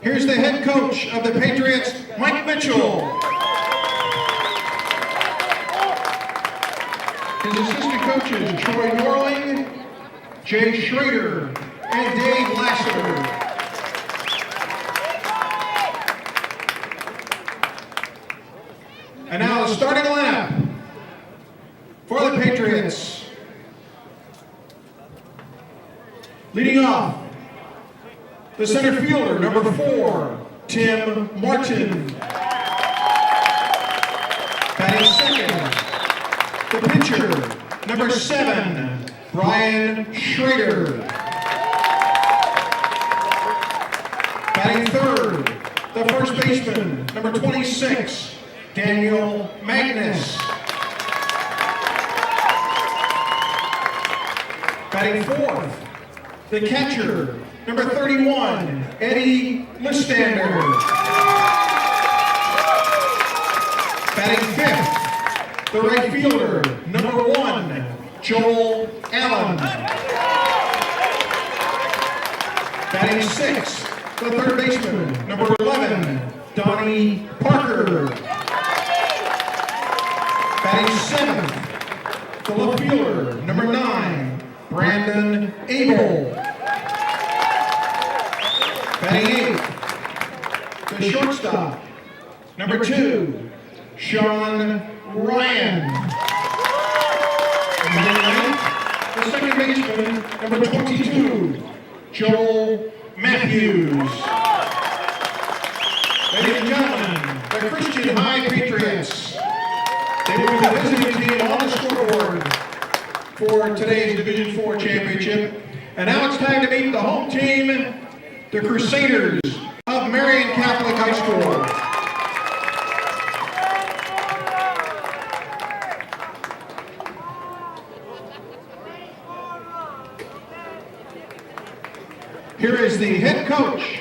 Here's the head coach of the Patriots, Mike Mitchell. His assistant coaches, Troy Norling, Jay Schrader, and Dave Lassiter. And now the starting lineup for the Patriots. Leading off, the center fielder, number 4, Tim Martin. Batting second, the pitcher, number 7, Brian Schrader. Batting third, the first baseman, number 26, Daniel Magnus. Batting fourth, the catcher, number 31, Eddie Listander. Batting fifth, the right fielder, number 1, Joel Allen. Batting sixth, the third baseman, number 11, Donnie Parker. Batting seventh, the left fielder, number 9, Brandon Abel. Batting eighth, the shortstop, number 2, Sean Ryan. Batting ninth, the second baseman, number 22, Joel Matthews. Ladies and gentlemen, the Christian High Patriots. They will be the visiting team on the scoreboard for today's Division IV championship. And now it's time to meet the home team, the Crusaders of Marion Catholic High School. Here is the head coach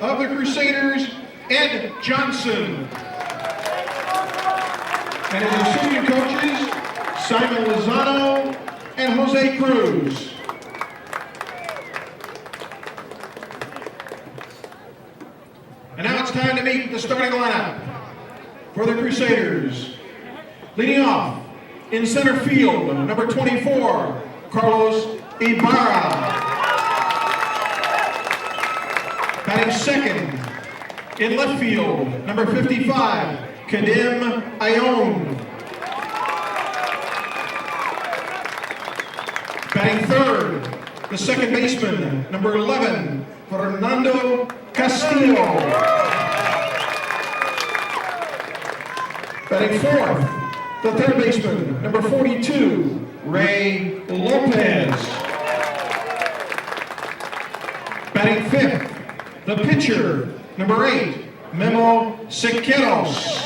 of the Crusaders, Ed Johnson. And his assistant coaches, Simon Lozano and Jose Cruz. And now it's time to meet the starting lineup for the Crusaders. Leading off, in center field, number 24, Carlos Ibarra. Batting second, in left field, number 55, Kadim Ayon. Batting third, the second baseman, number 11, Fernando Castillo. Batting fourth, the third baseman, number 42, Ray Lopez. Batting fifth, the pitcher, number 8, Memo Siqueiros.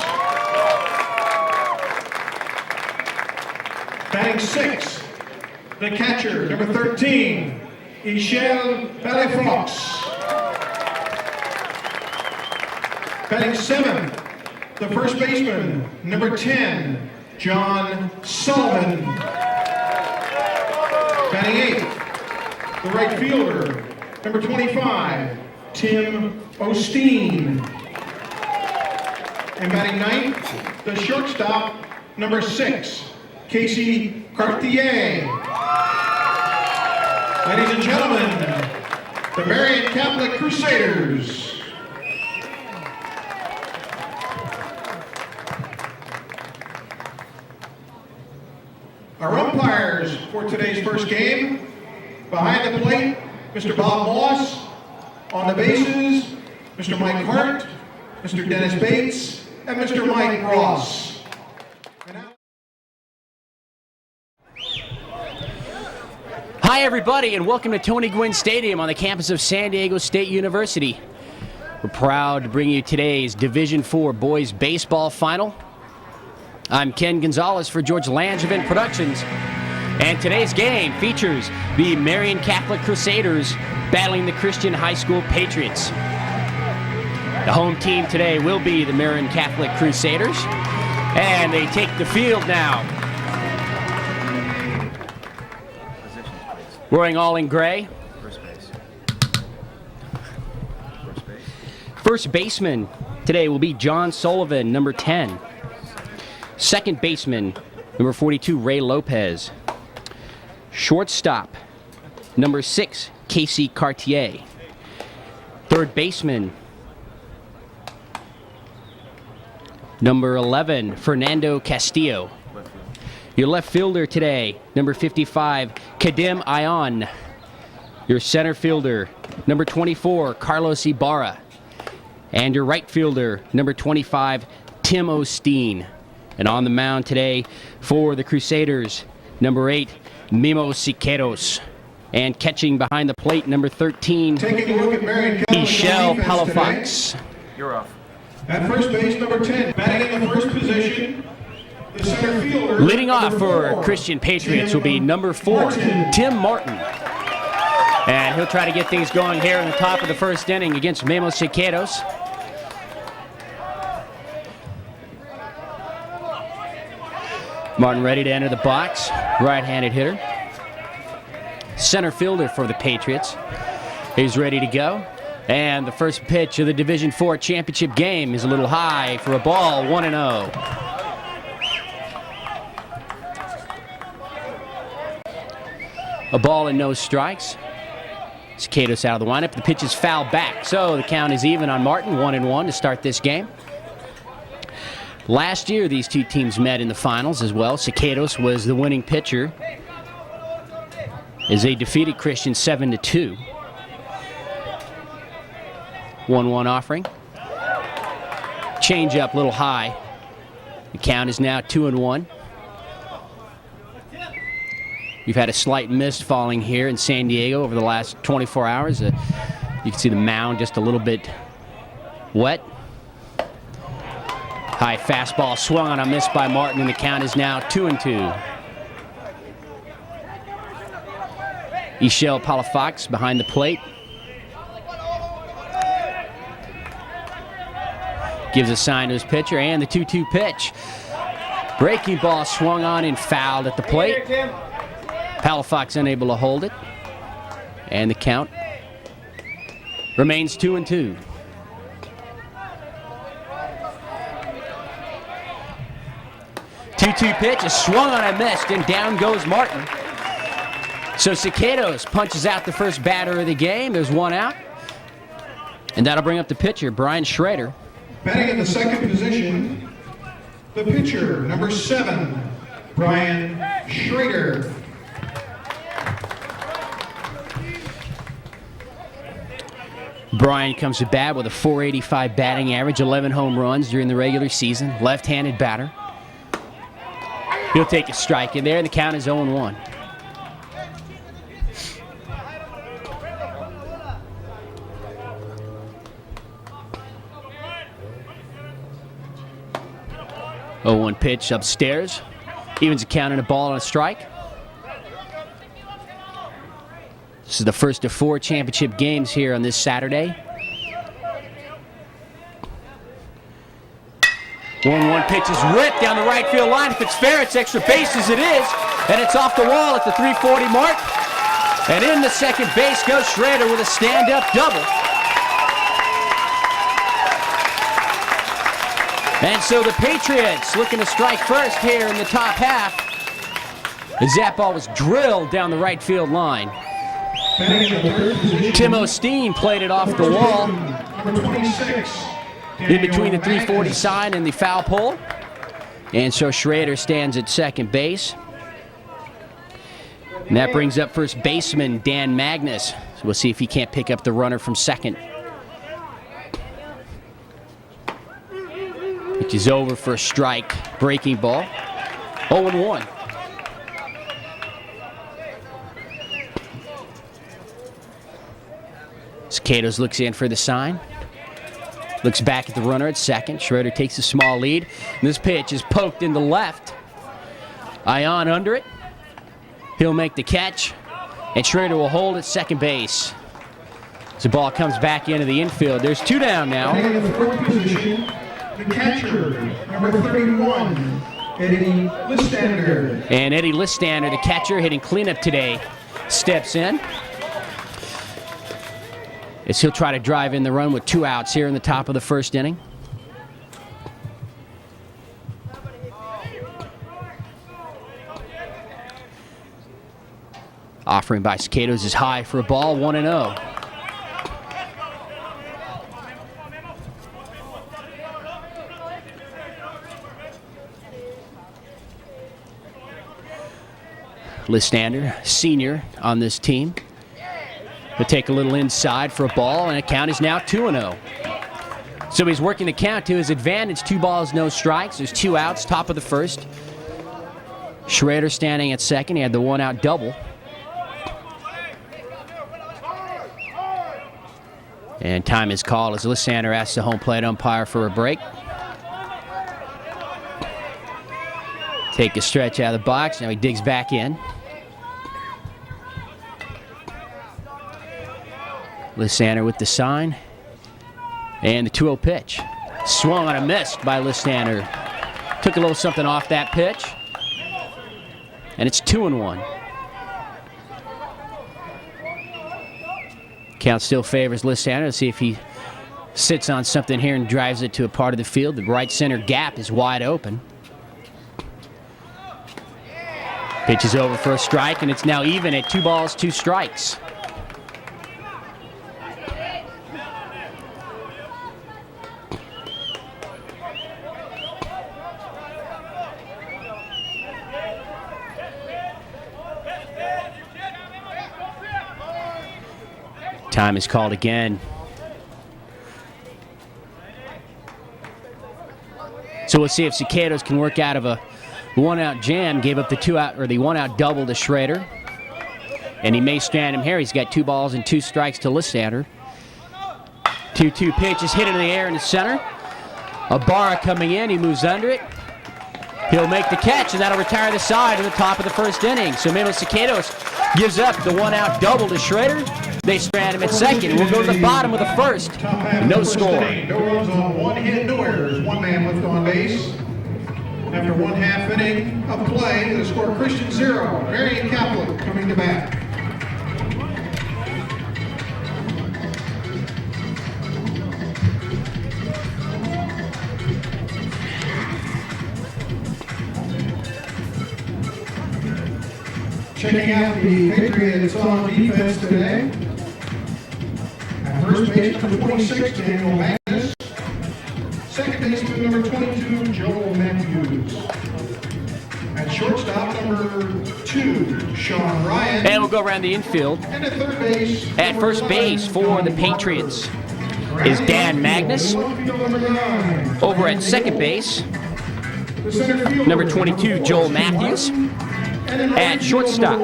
Batting sixth, the catcher, number 13, Ishel Palafox. Batting seventh, the first baseman, number 10, John Sullivan. Batting eighth, the right fielder, number 25, Tim Osteen. And batting ninth, the shortstop, number 6, Casey Cartier. Ladies and gentlemen, the Marion Catholic Crusaders. Our umpires for today's first game, behind the plate, Mr. Bob Moss. On the bases, Mr. Mike Hart, Mr. Dennis Bates, and Mr. Mike Ross. Hi everybody, and welcome to Tony Gwynn Stadium on the campus of San Diego State University. We're proud to bring you today's Division IV Boys Baseball Final. I'm Ken Gonzalez for George Langevin Productions, and today's game features the Marion Catholic Crusaders battling the Christian High School Patriots. The home team today will be the Marion Catholic Crusaders, and they take the field now. Wearing all in gray. First base. First base. First baseman today will be John Sullivan, number 10. Second baseman, number 42, Ray Lopez. Shortstop, number 6, Casey Cartier. Third baseman, number 11, Fernando Castillo. Your left fielder today, number 55, Kadim Ayon. Your center fielder, number 24, Carlos Ibarra. And your right fielder, number 25, Tim Osteen. And on the mound today for the Crusaders, number 8, Mimo Siqueiros. And catching behind the plate, number 13, Taking a look at Marion Michel Palafox. You're off. At first base, number 10, batting in the first position, the center fielder. Leading off number for 4, Christian Patriots will be number 4, Tim Martin. And he'll try to get things going here in the top of the first inning against Memo Siqueiros. Martin ready to enter the box, right-handed hitter. Center fielder for the Patriots. He's ready to go. And the first pitch of the Division IV championship game is a little high for a ball, 1-0. A ball and no strikes. Siqueiros out of the windup. The pitch is fouled back. So the count is even on Martin, 1-1 to start this game. Last year, these two teams met in the finals as well. Siqueiros was the winning pitcher as they defeated Christian 7-2. 1-1 offering. Change up a little high. The count is now 2-1. We've had a slight mist falling here in San Diego over the last 24 hours. You can see the mound just a little bit wet. High fastball swung on a miss by Martin, and the count is now 2-2. Michel Palafox behind the plate. Gives a sign to his pitcher, and the 2-2 pitch. Breaking ball swung on and fouled at the plate. Palafox unable to hold it. And the count remains 2-2. Two-two pitch is swung on and missed, and down goes Martin. So Siqueiros punches out the first batter of the game. There's one out. And that'll bring up the pitcher, Brian Schrader. Batting in the second position, the pitcher, number 7, Brian Schrader. Brian comes to bat with a .485 batting average, 11 home runs during the regular season. Left-handed batter. He'll take a strike in there, and the count is 0-1. Oh, 1 pitch upstairs. Evens the count and a ball and a strike. This is the first of 4 championship games here on this Saturday. 1-1 pitch is ripped down the right field line. If it's fair, it's extra bases. It is. And it's off the wall at the 340 mark. And in the second base goes Schrader with a stand-up double. And so the Patriots looking to strike first here in the top half. That ball was drilled down the right field line. Tim Osteen played it off the wall. Number 26. In between the 340 sign and the foul pole. And so Schrader stands at second base. And that brings up first baseman Dan Magnus. So we'll see if he can't pick up the runner from second. Which is over for a strike. Breaking ball. 0-1. Siqueiros looks in for the sign. Looks back at the runner at second. Schroeder takes a small lead. And this pitch is poked in the left. Ion under it. He'll make the catch. And Schroeder will hold at second base. As the ball comes back into the infield. There's 2 down now. In the fourth position, the catcher, number 31, Eddie Listander. And Eddie Listander, the catcher, hitting cleanup today, steps in. as he'll try to drive in the run with 2 outs here in the top of the first inning. Offering by Cicados is high for a ball, 1-0. Listander, senior on this team. He'll take a little inside for a ball, and the count is now 2-0. So he's working the count to his advantage. 2 balls, no strikes. There's 2 outs, top of the first. Schrader standing at second. He had the 1-out double. And time is called as Listander asks the home plate umpire for a break. Take a stretch out of the box. Now he digs back in. Listander with the sign. And the 2-0 pitch. Swung on a miss by Listander. Took a little something off that pitch. And it's 2-1. Count still favors Listander. Let's see if he sits on something here and drives it to a part of the field. The right center gap is wide open. Pitch is over for a strike, and it's now even at 2 balls, 2 strikes. Time is called again. So we'll see if Cicados can work out of a 1-out jam. Gave up the 2-out or the 1-out double to Schrader, and he may strand him here. He's got 2 balls and 2 strikes to Listander. 2-2 pitch is hit in the air in the center. Ibarra coming in. He moves under it. He'll make the catch, and that'll retire the side in the top of the first inning. So Memo Cicados gives up the 1-out double to Schrader. They strand him at second. We'll go to the bottom of the first. No score. No runs on 1 hit, no errors. 1 man left on base. After 1/2 inning of play, the score Christian 0. Marion Catholic coming to bat. Checking out the Patriots on defense today. At first base, number 26, Daniel Magnus. Second baseman, number 22, Joel Matthews. At shortstop, number 2, Sean Ryan. And we'll go around the infield. And at third base, at first base for the Patriots is Dan Magnus. Over at second base, number 22, Joel Matthews. At shortstop,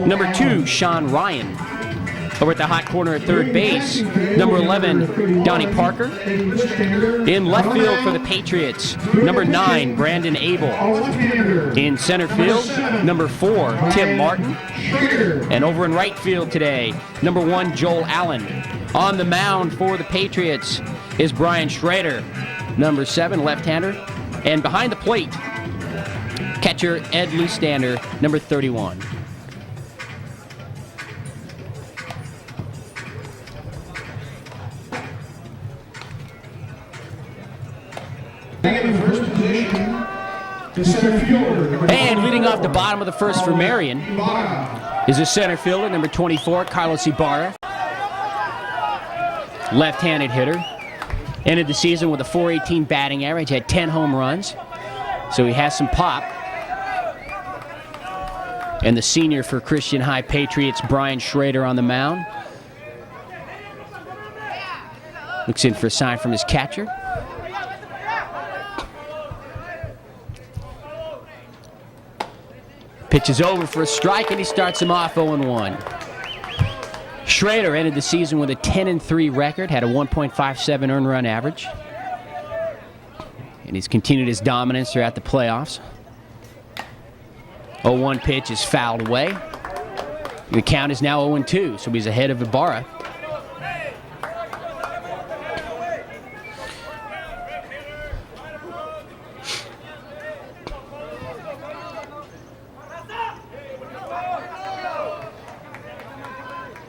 number 2, Sean Ryan. Over at the hot corner at third base, number 11, Donnie Parker. In left field for the Patriots, number 9, Brandon Abel. In center field, number 4, Tim Martin. And over in right field today, number 1, Joel Allen. On the mound for the Patriots is Brian Schrader, number 7, left-hander. And behind the plate, catcher Ed Listander, number 31. In the first position, the center fielder. And leading off the bottom of the first for Marion is the center fielder, number 24, Carlos Ibarra. Left-handed hitter. Ended the season with a .418 batting average, had 10 home runs. So he has some pop. And the senior for Christian High Patriots, Brian Schrader, on the mound. Looks in for a sign from his catcher. Pitch is over for a strike, and he starts him off 0-1. Schrader ended the season with a 10-3 record, had a 1.57 earned run average. And he's continued his dominance throughout the playoffs. 0-1 pitch is fouled away. The count is now 0-2, so he's ahead of Ibarra.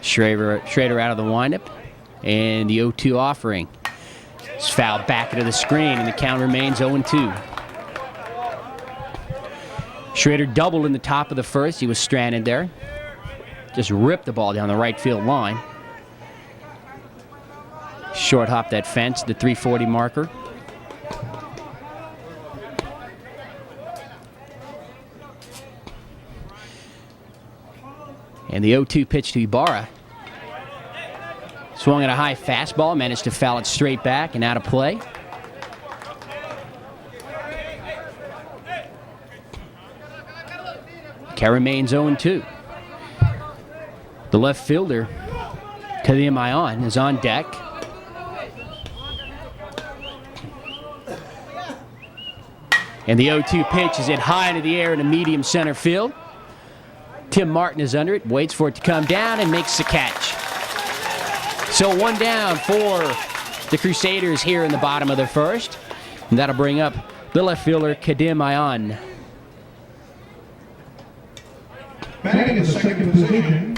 Schrader out of the windup. And the 0-2 offering. It's fouled back into the screen, and the count remains 0-2. Schrader doubled in the top of the first. He was stranded there. Just ripped the ball down the right field line. Short hop that fence, the 340 marker. And the 0-2 pitch to Ibarra. Swung at a high fastball, managed to foul it straight back and out of play. Count remains 0-2. The left fielder, Marion, is on deck. And the 0-2 pitch is hit high into the air in a medium center field. Tim Martin is under it, waits for it to come down, and makes the catch. So one down for the Crusaders here in the bottom of the first. And that'll bring up the left fielder, Marion. Batting in the second position,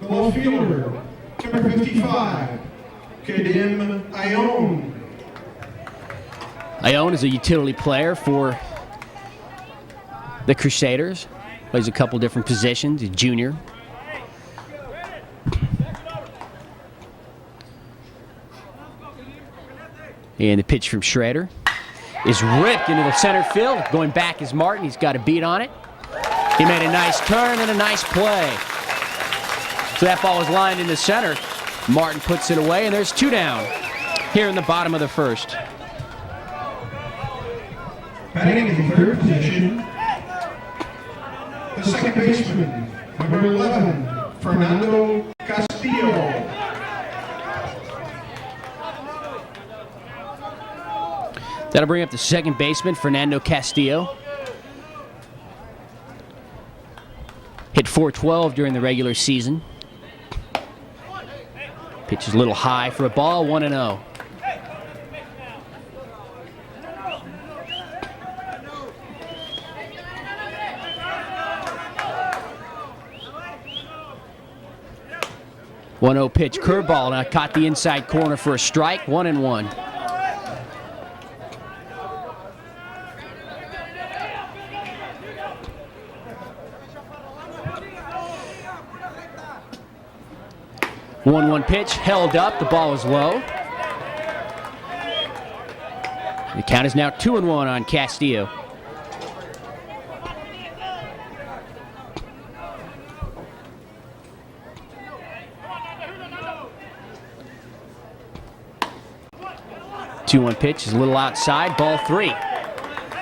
the left fielder, number 55, Marion. Marion is a utility player for the Crusaders. Plays a couple different positions. He's junior. And the pitch from Schrader is ripped into the center field. Going back is Martin. He's got a beat on it. He made a nice turn and a nice play. So that ball was lined in the center. Martin puts it away, and there's two down here in the bottom of the first. Batting in the third position, the second baseman, number 11, Fernando Castillo. That'll bring up the second baseman, Fernando Castillo. Hit .412 during the regular season. Pitch is a little high for a ball, 1-0. .1-0 pitch, curveball, now caught the inside corner for a strike, 1-1. .1-1 pitch, held up, the ball was low. The count is now 2-1 on Castillo. .2-1 pitch is a little outside, ball 3.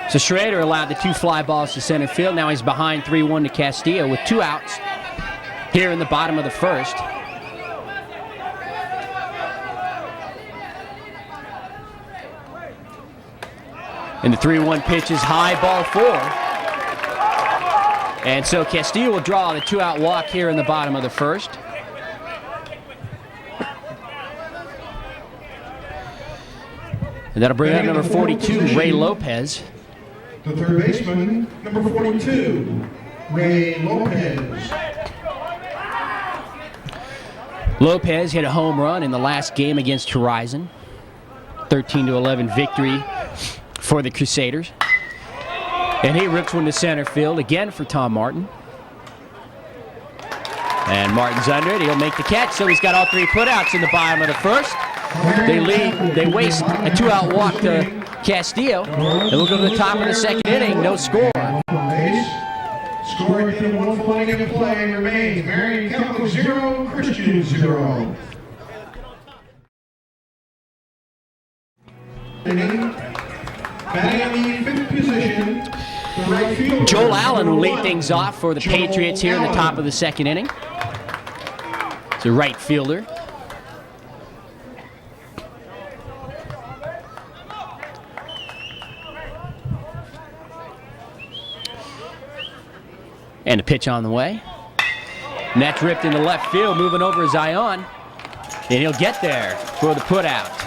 So Schrader allowed the two fly balls to center field. Now he's behind 3-1 to Castillo with 2 outs here in the bottom of the first. And the 3-1 pitch is high, ball 4. And so Castillo will draw the 2-out walk here in the bottom of the first. And that'll bring up number 42, Ray Lopez. The third baseman, number 42, Ray Lopez. Lopez hit a home run in the last game against Horizon. 13-11 victory for the Crusaders. And he rips one to center field again for Tom Martin. And Martin's under it. He'll make the catch. So he's got all 3 putouts in the bottom of the first. They waste a 2-out walk to Castillo. And we'll go to the top of the second inning. No score. Score in 1 full inning of play remains Marion Catholic 0, Christian 0. Batting in the 5th position, the right fielder. Joel Allen will lead things off for the Patriots here in the top of the second inning. It's a right fielder. And a pitch on the way. And that's ripped into left field, moving over Zion. And he'll get there for the putout.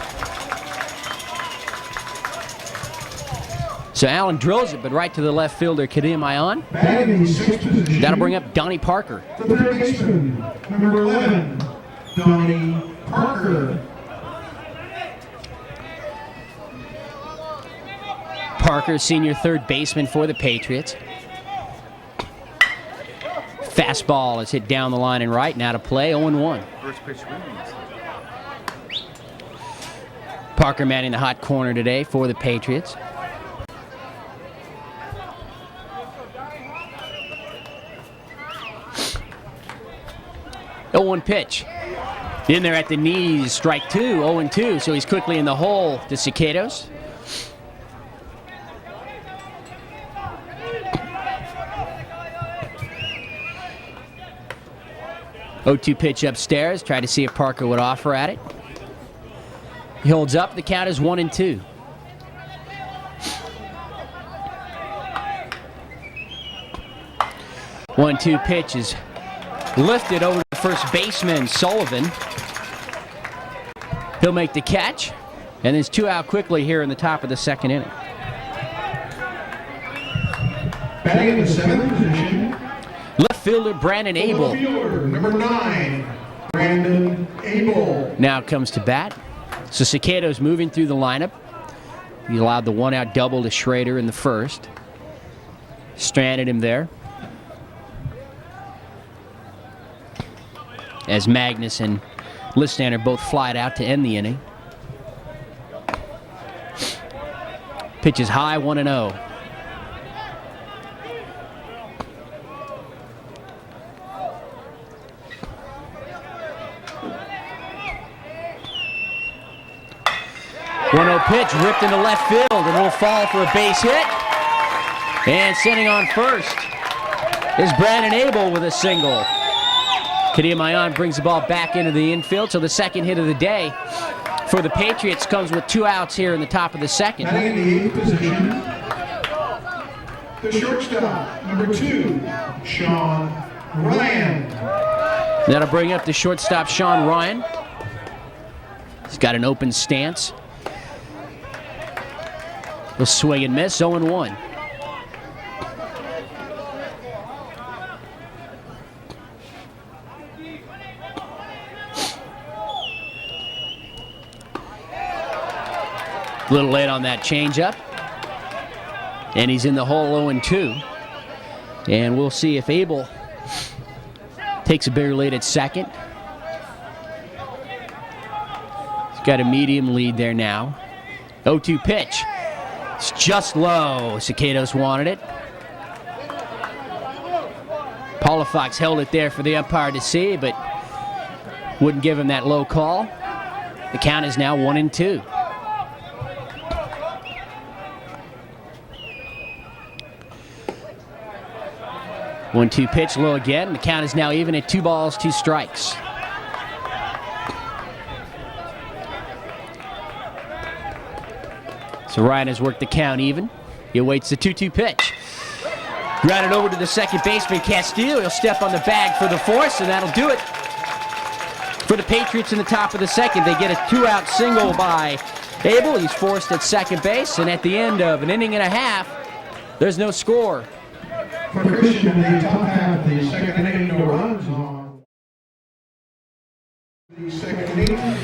So Allen drills it, but right to the left fielder, Marion. Batting in the 6th position, That'll bring up Donnie Parker. the third baseman, number 11, Donnie Parker, senior third baseman for the Patriots. Fastball is hit down the line and right, now to play, 0-1. Parker manning the hot corner today for the Patriots. Oh, 1 pitch. In there at the knees, strike 2, 0-2, so he's quickly in the hole to Cicados. Oh-2 pitch upstairs. Tried to see if Parker would offer at it. He holds up. The count is 1-2. One-two pitch is lifted over to first baseman Sullivan. He'll make the catch, and there's 2 out quickly here in the top of the second inning. Batting in the 7th position, Left fielder Brandon Abel. left fielder, number 9, Brandon Abel. Now comes to bat. So Cicado's moving through the lineup. He allowed the 1-out double to Schrader in the first. Stranded him there. As Magnus and Listander both flied out to end the inning. Pitch is high, 1-0. Pitch ripped into left field, and it'll fall for a base hit. And sitting on first is Brandon Abel with a single. Kadir Mayan brings the ball back into the infield, so the second hit of the day for the Patriots comes with 2 outs here in the top of the second. Batting in the 8th position, the shortstop, number 2, Sean Ryan. That'll bring up the shortstop, Sean Ryan. He's got an open stance. He'll swing and miss, 0-1. A little late on that changeup. And he's in the hole, 0-2. And we'll see if Abel takes a bigger lead at second. He's got a medium lead there now. 0-2 pitch. It's just low. Cicados wanted it. Paula Fox held it there for the umpire to see, but wouldn't give him that low call. The count is now 1-2. One-two pitch, low again. The count is now even at 2 balls, 2 strikes. So Ryan has worked the count even. He awaits the 2-2 pitch. Grounded over to the second baseman, Castillo. He'll step on the bag for the force, and that'll do it for the Patriots in the top of the second. They get a 2-out single by Abel. He's forced at second base, and at the end of an inning and a half, there's no score. For Christian, the top half of the second inning, no runs on the second inning.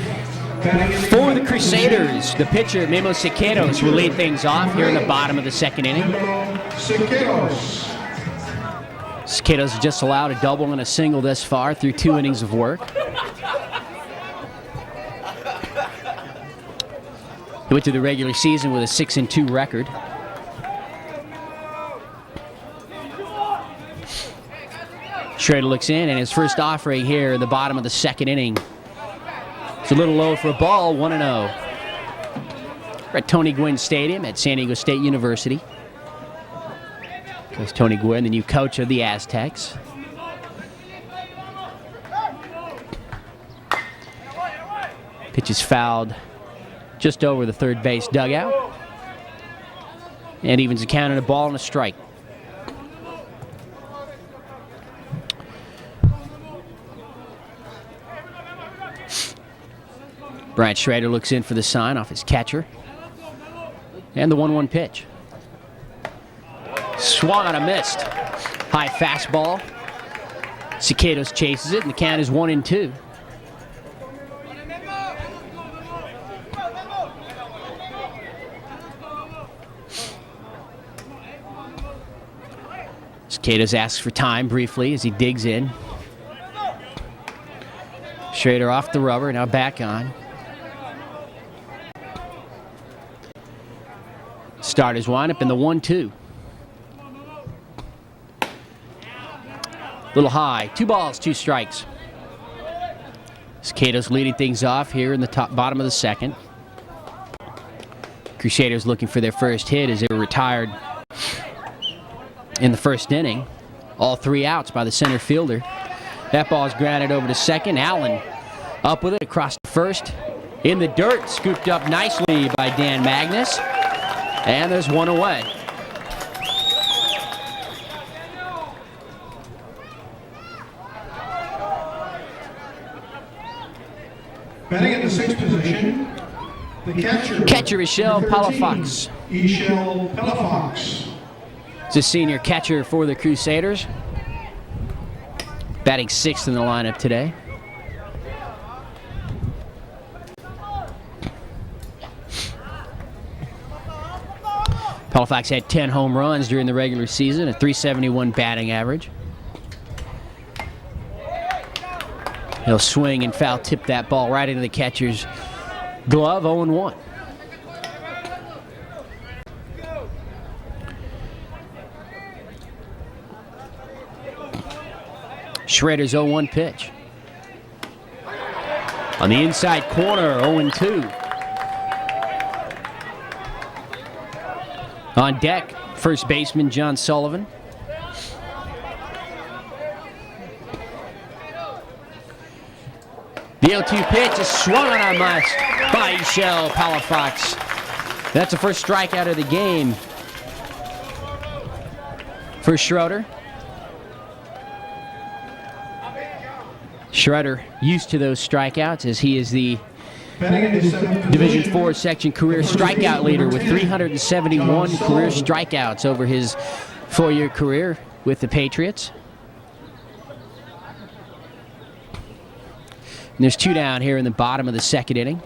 For the Crusaders, the pitcher, Memo Cicados, will lead things off here in the bottom of the second inning. Cicados. Cicados has just allowed a double and a single thus far through 2 innings of work. He went through the regular season with a 6-2 record. Schrader looks in, and his first offering here in the bottom of the second inning. It's a little low for a ball, 1-0. We're at Tony Gwynn Stadium at San Diego State University. Coach Tony Gwynn, the new coach of the Aztecs. Pitch is fouled just over the third base dugout. And evens the count in a ball and a strike. Brian Schrader looks in for the sign off his catcher. And the 1-1 pitch. Swung on a missed. High fastball. Cicados chases it, and the count is 1-2. Cato's asks for time briefly as he digs in. Schrader off the rubber, now back on. Starters wind up in the 1-2. Little high, 2 balls, 2 strikes. Cato's leading things off here in the bottom of the second. Crusaders looking for their first hit as they were retired in the first inning. All 3 outs by the center fielder. That ball is grounded over to second. Allen up with it across the first. In the dirt, scooped up nicely by Dan Magnus. And there's 1 away. Batting in the 6th position, the catcher. Catcher Ishel Palafox. Ishel Palafox. He's a senior catcher for the Crusaders. Batting 6th in the lineup today. Palafox had 10 home runs during the regular season, a .371 batting average. He'll swing and foul tip that ball right into the catcher's glove, 0-1. Schrader's 0-1 pitch. On the inside corner, 0-2. On deck, first baseman John Sullivan. The 0-2 pitch is swung on a must by Ishel Palafox. That's the first strikeout of the game for Schroeder. Schroeder used to those strikeouts as he is the Division IV section career strikeout leader with 371 career strikeouts over his 4-year career with the Patriots. And there's 2 down here in the bottom of the second inning.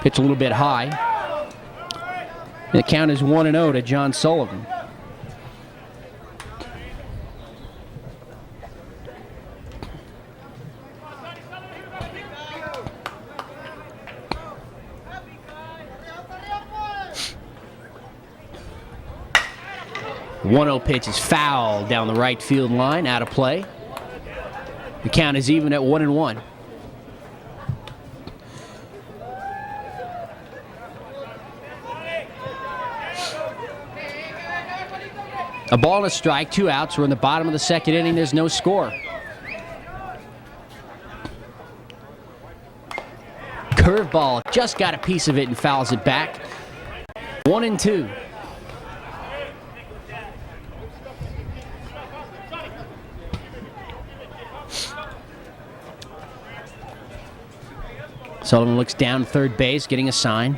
Pitch a little bit high. The count is 1-0 to John Sullivan. The 1-0 pitch is foul down the right field line, out of play. The count is even at 1-1. A ball and a strike, 2 outs. We're in the bottom of the second inning. There's no score. Curveball, just got a piece of it and fouls it back. 1-2. Sullivan looks down third base, getting a sign.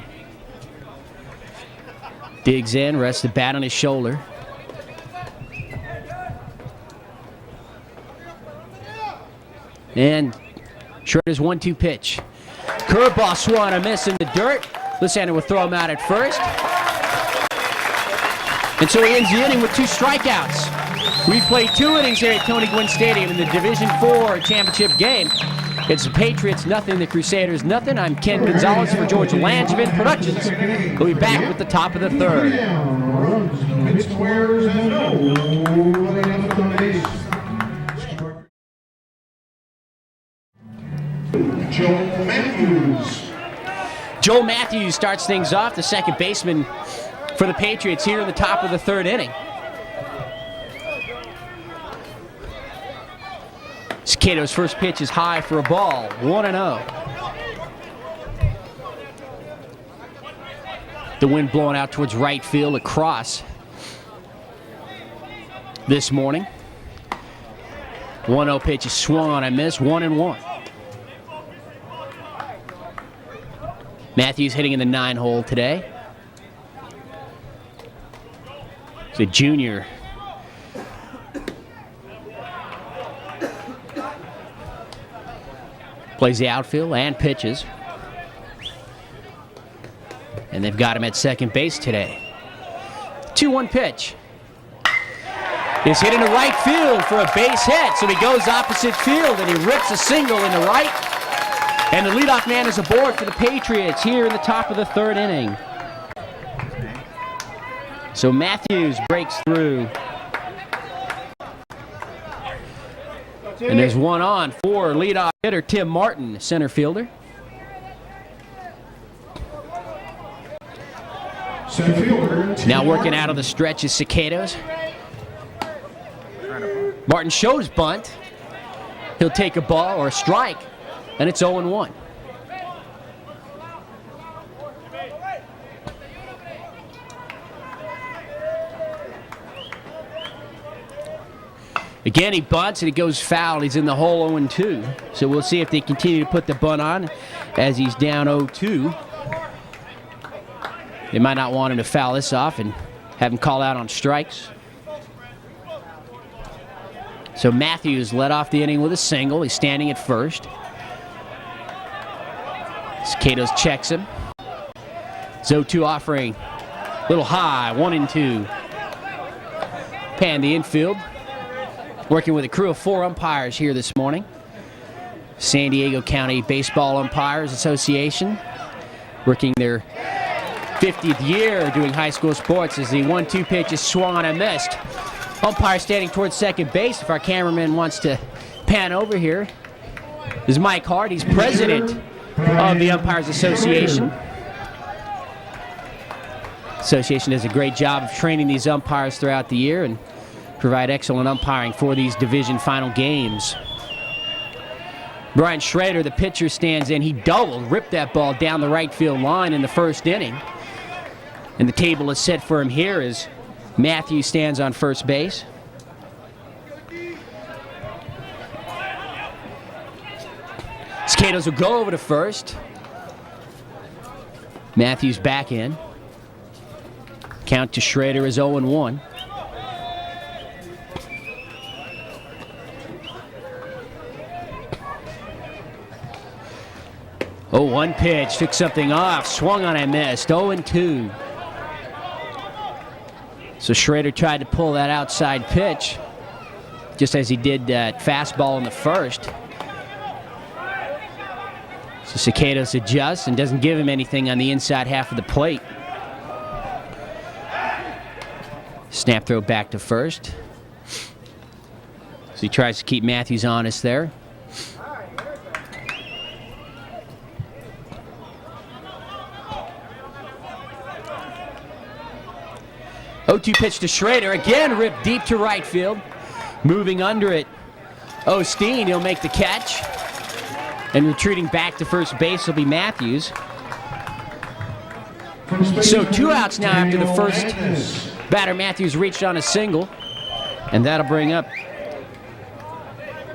Digs in, rests the bat on his shoulder. And Schroeder's 1-2 pitch. Curveball swung, a miss in the dirt. Lysander will throw him out at first. And so he ends the inning with 2 strikeouts. We've played 2 innings here at Tony Gwynn Stadium in the Division IV championship game. It's the Patriots nothing, the Crusaders nothing. I'm Ken Gonzalez for George Langevin Productions. We'll be back with the top of the third. Joel Matthews starts things off, the second baseman for the Patriots here in the top of the third inning. Cato's first pitch is high for a ball, 1-0. The wind blowing out towards right field across this morning. 1-0 pitch is swung on and missed, 1-1. Matthews hitting in the 9-hole today. He's a junior. Plays the outfield and pitches. And they've got him at second base today. 2-1 pitch. is hit into right field for a base hit. So he goes opposite field and he rips a single into right. And the leadoff man is aboard for the Patriots here in the top of the third inning. So Matthews breaks through. And there's one on for leadoff hitter Tim Martin, center fielder. Center fielder. Now working out of the stretch is Cicados. Martin shows bunt. He'll take a ball or a strike, and it's 0-1. Again, he bunts and he goes foul. He's in the hole 0-2. So we'll see if they continue to put the bunt on as he's down 0-2. They might not want him to foul this off and have him call out on strikes. So Matthews led off the inning with a single. He's standing at first. Cicados checks him. 0-2 offering. A little high, 1-2. Pan the infield. Working with a crew of 4 umpires here this morning. San Diego County Baseball Umpires Association. Working their 50th year doing high school sports as the 1-2 pitch is swung on and missed. Umpire standing towards second base. If our cameraman wants to pan over here, this is Mike Hart. He's president of the Umpires Association. Association does a great job of training these umpires throughout the year and provide excellent umpiring for these division final games. Brian Schrader, the pitcher, stands in. He doubled, ripped that ball down the right field line in the first inning. And the table is set for him here as Matthews stands on first base. Cicados will go over to first. Matthews back in. Count to Schrader is 0-1. Oh, one pitch, took something off, swung on and missed, 0-2. So Schrader tried to pull that outside pitch, just as he did that fastball in the first. So Cicados adjusts and doesn't give him anything on the inside half of the plate. Snap throw back to first. So he tries to keep Matthews honest there. 0-2 pitch to Schrader, again ripped deep to right field. Moving under it, Osteen, he'll make the catch. And retreating back to first base will be Matthews. So 2 outs now after the first batter. Matthews reached on a single. And that'll bring up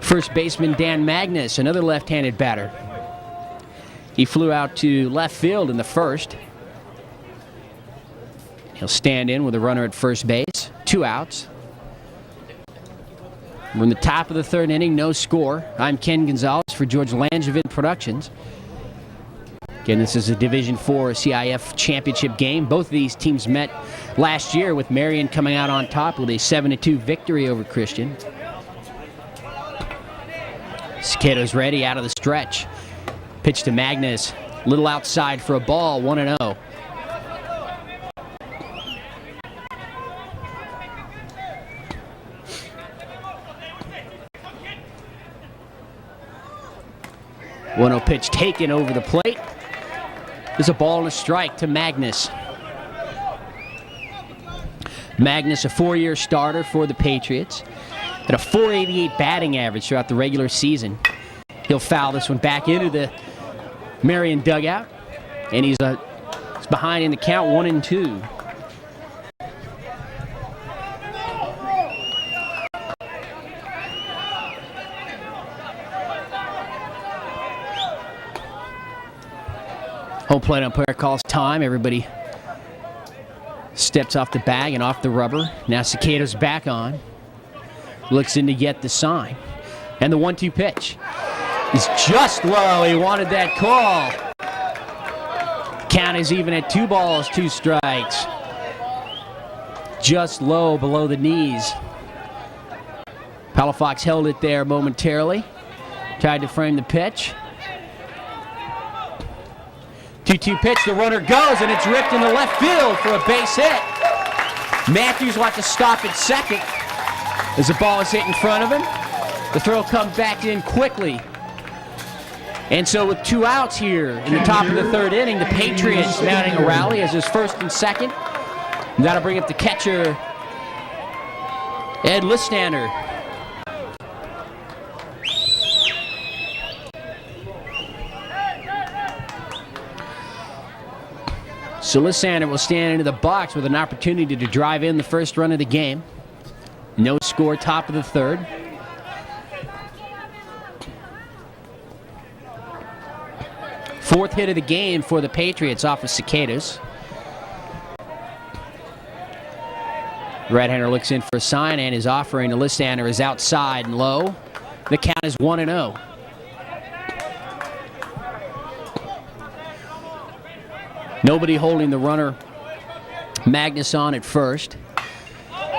first baseman Dan Magnus, another left-handed batter. He flew out to left field in the first. He'll stand in with a runner at first base. 2 outs. We're in the top of the third inning, no score. I'm Ken Gonzalez for George Langevin Productions. Again, this is a Division IV CIF championship game. Both of these teams met last year with Marion coming out on top with a 7-2 victory over Christian. Cicados ready out of the stretch. Pitch to Magnus. Little outside for a ball, 1-0. One-0 pitch taken over the plate. There's a ball and a strike to Magnus. Magnus, a 4-year starter for the Patriots. At a .488 batting average throughout the regular season. He'll foul this one back into the Marion dugout. And he's behind in the count, 1-2. Home plate umpire calls time. Everybody steps off the bag and off the rubber. Now Cicados back on. Looks in to get the sign. And the 1-2 pitch is just low. He wanted that call. Count is even at 2 balls, 2 strikes. Just low below the knees. Palafox held it there momentarily. Tried to frame the pitch. 2-2 pitch, the runner goes, and it's ripped into left field for a base hit. Matthews will have to stop at second as the ball is hit in front of him. The throw comes back in quickly. And so with 2 outs here in the top of the 3rd inning, the Patriots mounting a rally as his 1st and 2nd. And that'll bring up the catcher, Ed Listander. So Listander will stand into the box with an opportunity to drive in the first run of the game. No score, top of the 3rd. Fourth hit of the game for the Patriots off of Cicadas. Right-hander looks in for a sign, and his offering to Listander is outside and low. The count is 1-0. Nobody holding the runner. Magnus on at first.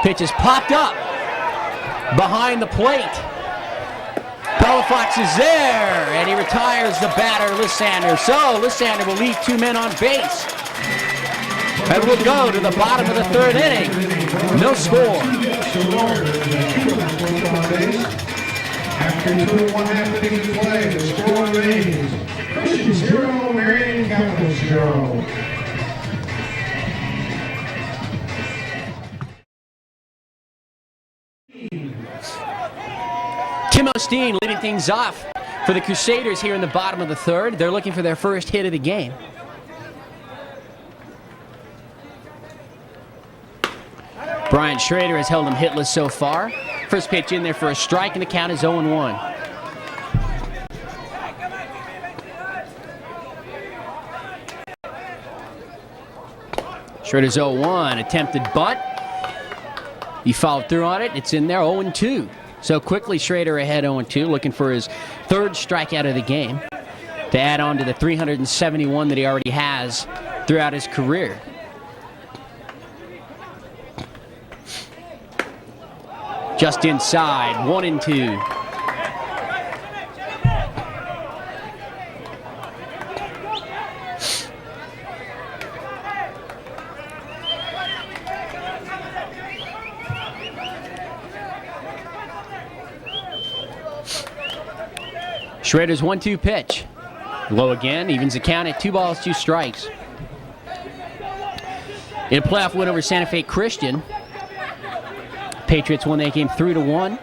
Pitch is popped up behind the plate. Palafox is there, and he retires the batter, Listander. So Listander will leave 2 men on base. And we'll go to the bottom of the 3rd inning. No score. After 2 1/2 innings of play, the score remains Christian 0, Marion Capital 0. Tim Osteen leading things off for the Crusaders here in the bottom of the 3rd. They're looking for their first hit of the game. Brian Schrader has held him hitless so far. First pitch in there for a strike, and the count is 0-1. Schrader's 0-1, attempted butt. He followed through on it. It's in there, 0-2. So quickly Schrader ahead 0-2, looking for his 3rd strikeout of the game to add on to the 371 that he already has throughout his career. Just inside, 1-2. Schrader's 1-2 pitch. Low again, evens the count at 2 balls, 2 strikes. In a playoff win over Santa Fe Christian, Patriots won that game 3-1.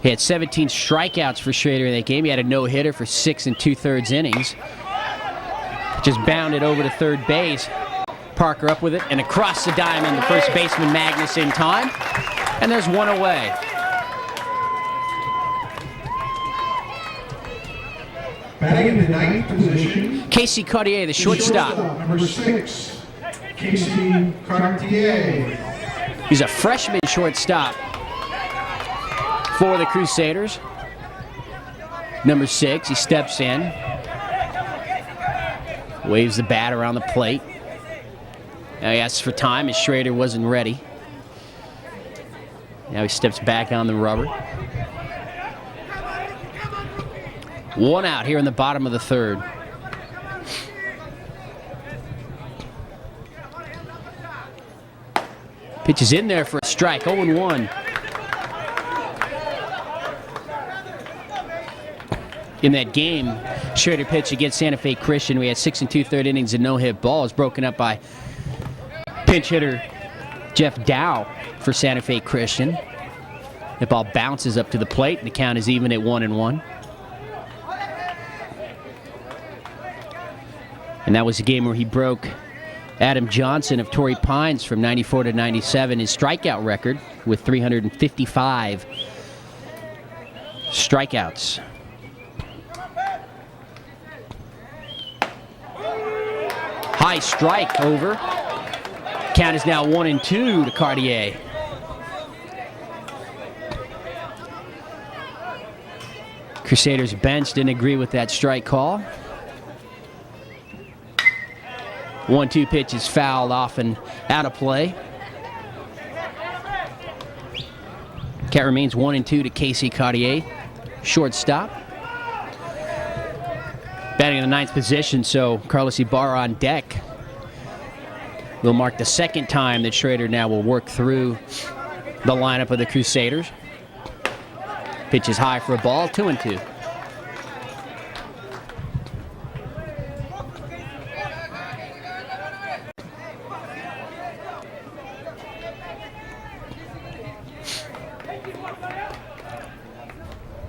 He had 17 strikeouts for Schrader in that game. He had a no-hitter for 6 2/3 innings. Just bounded over to third base. Parker up with it and across the diamond. The first baseman Magnus in time. And there's 1 away. Batting in the 9th position, Casey Cartier, the shortstop. Number 6, Casey Cartier. He's a freshman shortstop for the Crusaders. Number 6, he steps in. Waves the bat around the plate. Now he asks for time as Schrader wasn't ready. Now he steps back on the rubber. 1 out here in the bottom of the 3rd. Pitch is in there for a strike, 0-1. In that game, Schrader pitched against Santa Fe Christian. We had 6 2/3 innings and no-hit balls broken up by pinch hitter Jeff Dow for Santa Fe Christian. The ball bounces up to the plate, and the count is even at 1-1. And that was a game where he broke Adam Johnson of Torrey Pines from 94 to 97, his strikeout record with 355 strikeouts. High strike over. Count is now 1-2 to Cartier. Crusaders bench didn't agree with that strike call. 1-2 pitch is fouled off and out of play. Count remains 1-2 to Casey Cartier, shortstop. Batting in the ninth position, so Carlos Ibarra on deck. Will mark the second time that Schrader now will work through the lineup of the Crusaders. Pitch is high for a ball, 2-2.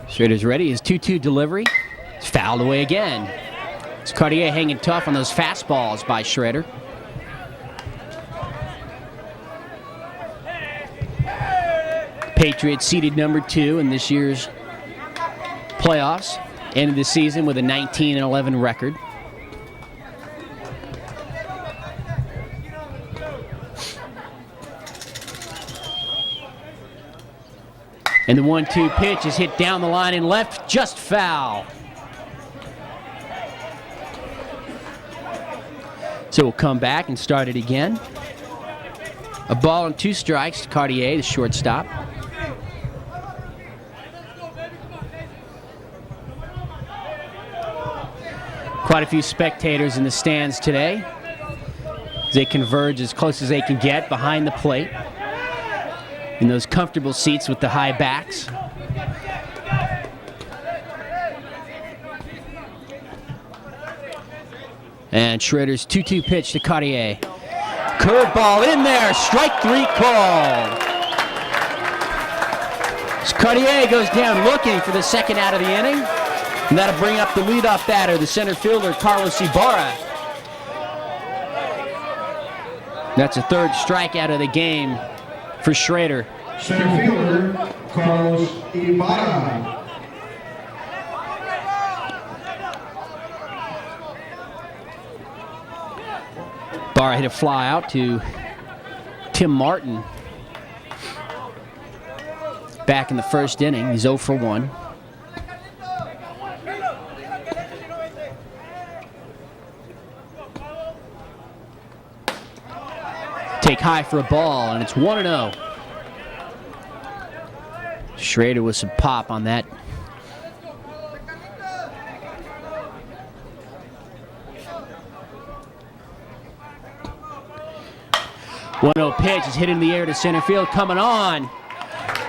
Schrader's ready. His 2-2 delivery. It's fouled away again. It's Cartier hanging tough on those fastballs by Schrader. Patriots seeded number 2 in this year's playoffs. Ended the season with a 19-11 record. And the 1-2 pitch is hit down the line and left, just foul. So we'll come back and start it again. A ball and 2 strikes to Cartier, the shortstop. Quite a few spectators in the stands today as they converge as close as they can get behind the plate in those comfortable seats with the high backs. And Schrader's 2-2 pitch to Cartier. Curveball in there, strike 3 called. So Cartier goes down looking for the second out of the inning. And that'll bring up the leadoff batter, the center fielder, Carlos Ibarra. That's a third strikeout of the game for Schrader. Center fielder, Carlos Ibarra. Ibarra hit a fly out to Tim Martin. Back in the first inning, he's 0 for 1. Take high for a ball, and it's 1-0. Schrader with some pop on that. One 0 pitch is hit in the air to center field. Coming on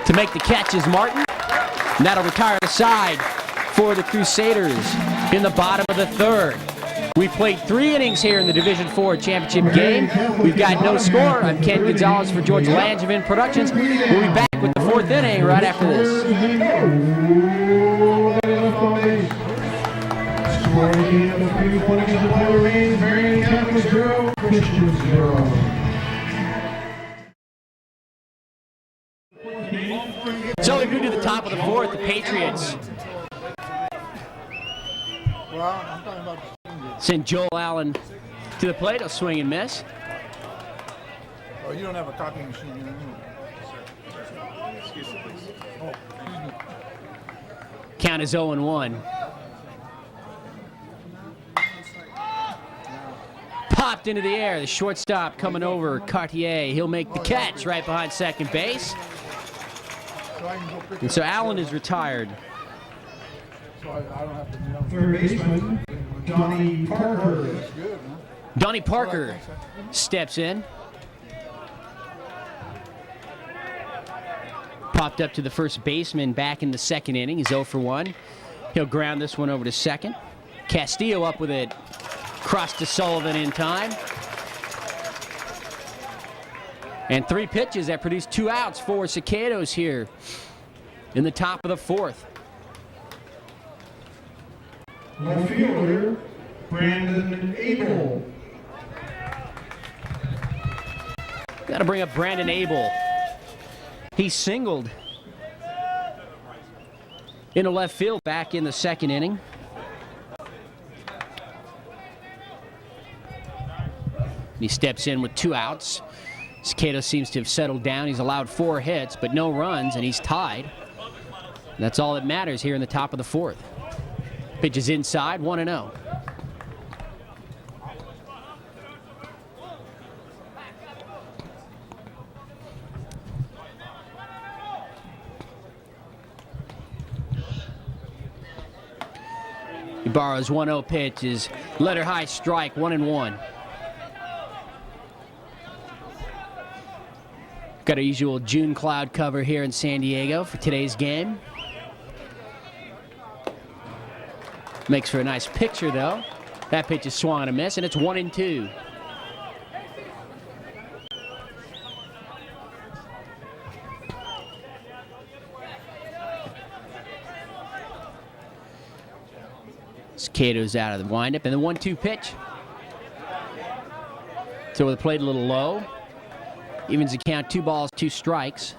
to make the catch is Martin. And that'll retire the side for the Crusaders in the bottom of the third. We played 3 innings here in the Division IV championship game. We've got no score. I'm Ken Gonzalez for George Langevin Productions. We'll be back with the 4th inning right after this. So we move to the top of the 4th. The Patriots send Joel Allen to the plate. A swing and miss. Oh, you don't have a copy machine in your room. Excuse me, please. Oh, excuse me. Count is 0-1. Popped into the air. The shortstop coming over. Cartier. He'll make the catch right behind second base. And so Allen is retired. So I don't have to know. Third baseman, Donnie Parker. That's good, huh? Donnie Parker steps in. Popped up to the first baseman back in the second inning. He's 0 for 1. He'll ground this one over to second. Castillo up with it. Crossed to Sullivan in time. And 3 pitches that produce 2 outs for Cicados here in the top of the 4th. Left fielder, Brandon Abel. Got to bring up Brandon Abel. He singled into left field back in the second inning. He steps in with 2 outs. Cicada seems to have settled down. He's allowed 4 hits, but no runs, and he's tied. That's all that matters here in the top of the 4th. Pitch is inside, 1-0. Barrows 1-0 pitch is letter high strike, 1-1. Got our usual June cloud cover here in San Diego for today's game. Makes for a nice picture though. That pitch is swung and a miss, and it's 1-2. Cato's out of the windup, and the 1-2 pitch. So with the plate a little low. Evens the count, 2 balls, 2 strikes.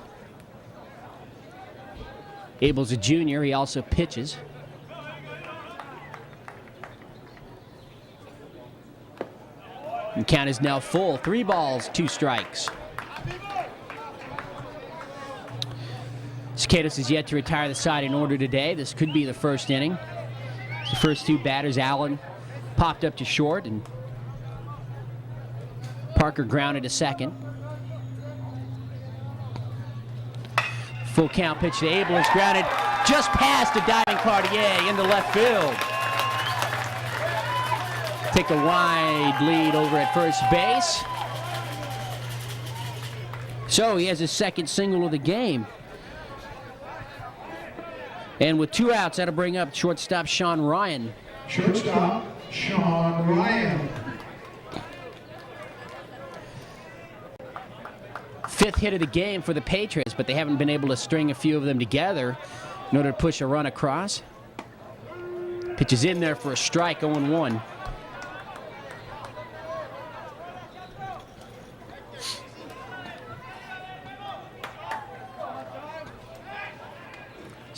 Abel's a junior, he also pitches. The count is now full, 3 balls, 2 strikes. Skatos is yet to retire the side in order today. This could be the first inning. The first 2 batters, Allen popped up to short, and Parker grounded to second. Full count pitch to Abel is grounded just past a diving Cartier into left field. Take a wide lead over at first base. So he has his second single of the game. And with 2 outs, that'll bring up shortstop Sean Ryan. Shortstop Sean Ryan. 5th hit of the game for the Patriots, but they haven't been able to string a few of them together in order to push a run across. Pitch is in there for a strike, 0-1.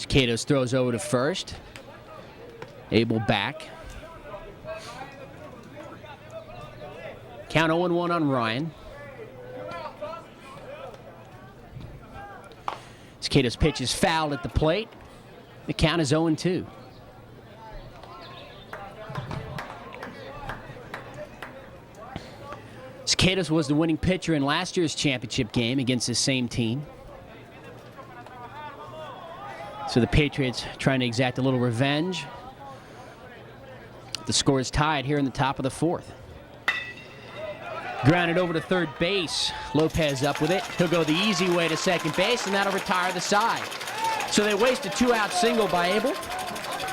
Catos throws over to first. Abel back. Count 0-1 on Ryan. Catos' pitch is fouled at the plate. The count is 0-2. Catos was the winning pitcher in last year's championship game against this same team. So the Patriots trying to exact a little revenge. The score is tied here in the top of the 4th. Grounded over to third base. Lopez up with it. He'll go the easy way to second base, and that'll retire the side. So they waste a 2-out single by Abel.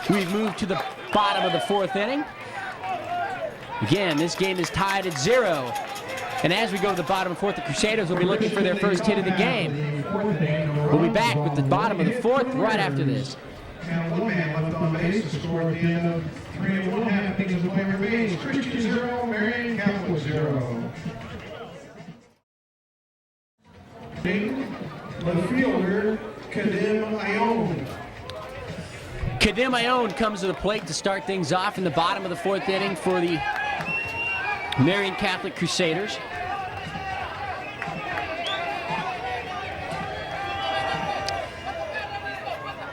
We've moved to the bottom of the 4th inning. Again, this game is tied at 0. And as we go to the bottom of the 4th, the Crusaders will be looking for their first hit of the game. We'll be back with the bottom of the 4th right after this. And 1 man left on base. The score at the end of 3 1/2 innings of play remains Christian 0, Marion Catholic 0. The fielder, Kadim Ione. Kadim Ione comes to the plate to start things off in the bottom of the 4th inning for the Marion Catholic Crusaders.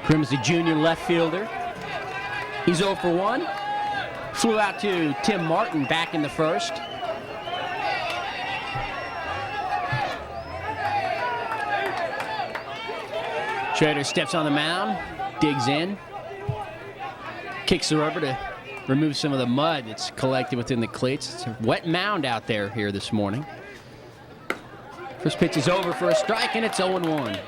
Prim's a junior left fielder. He's 0 for 1. Flew out to Tim Martin back in the 1st. Schrader steps on the mound, digs in, kicks the rubber to remove some of the mud that's collected within the cleats. It's a wet mound out there here this morning. First pitch is over for a strike, and it's 0-1.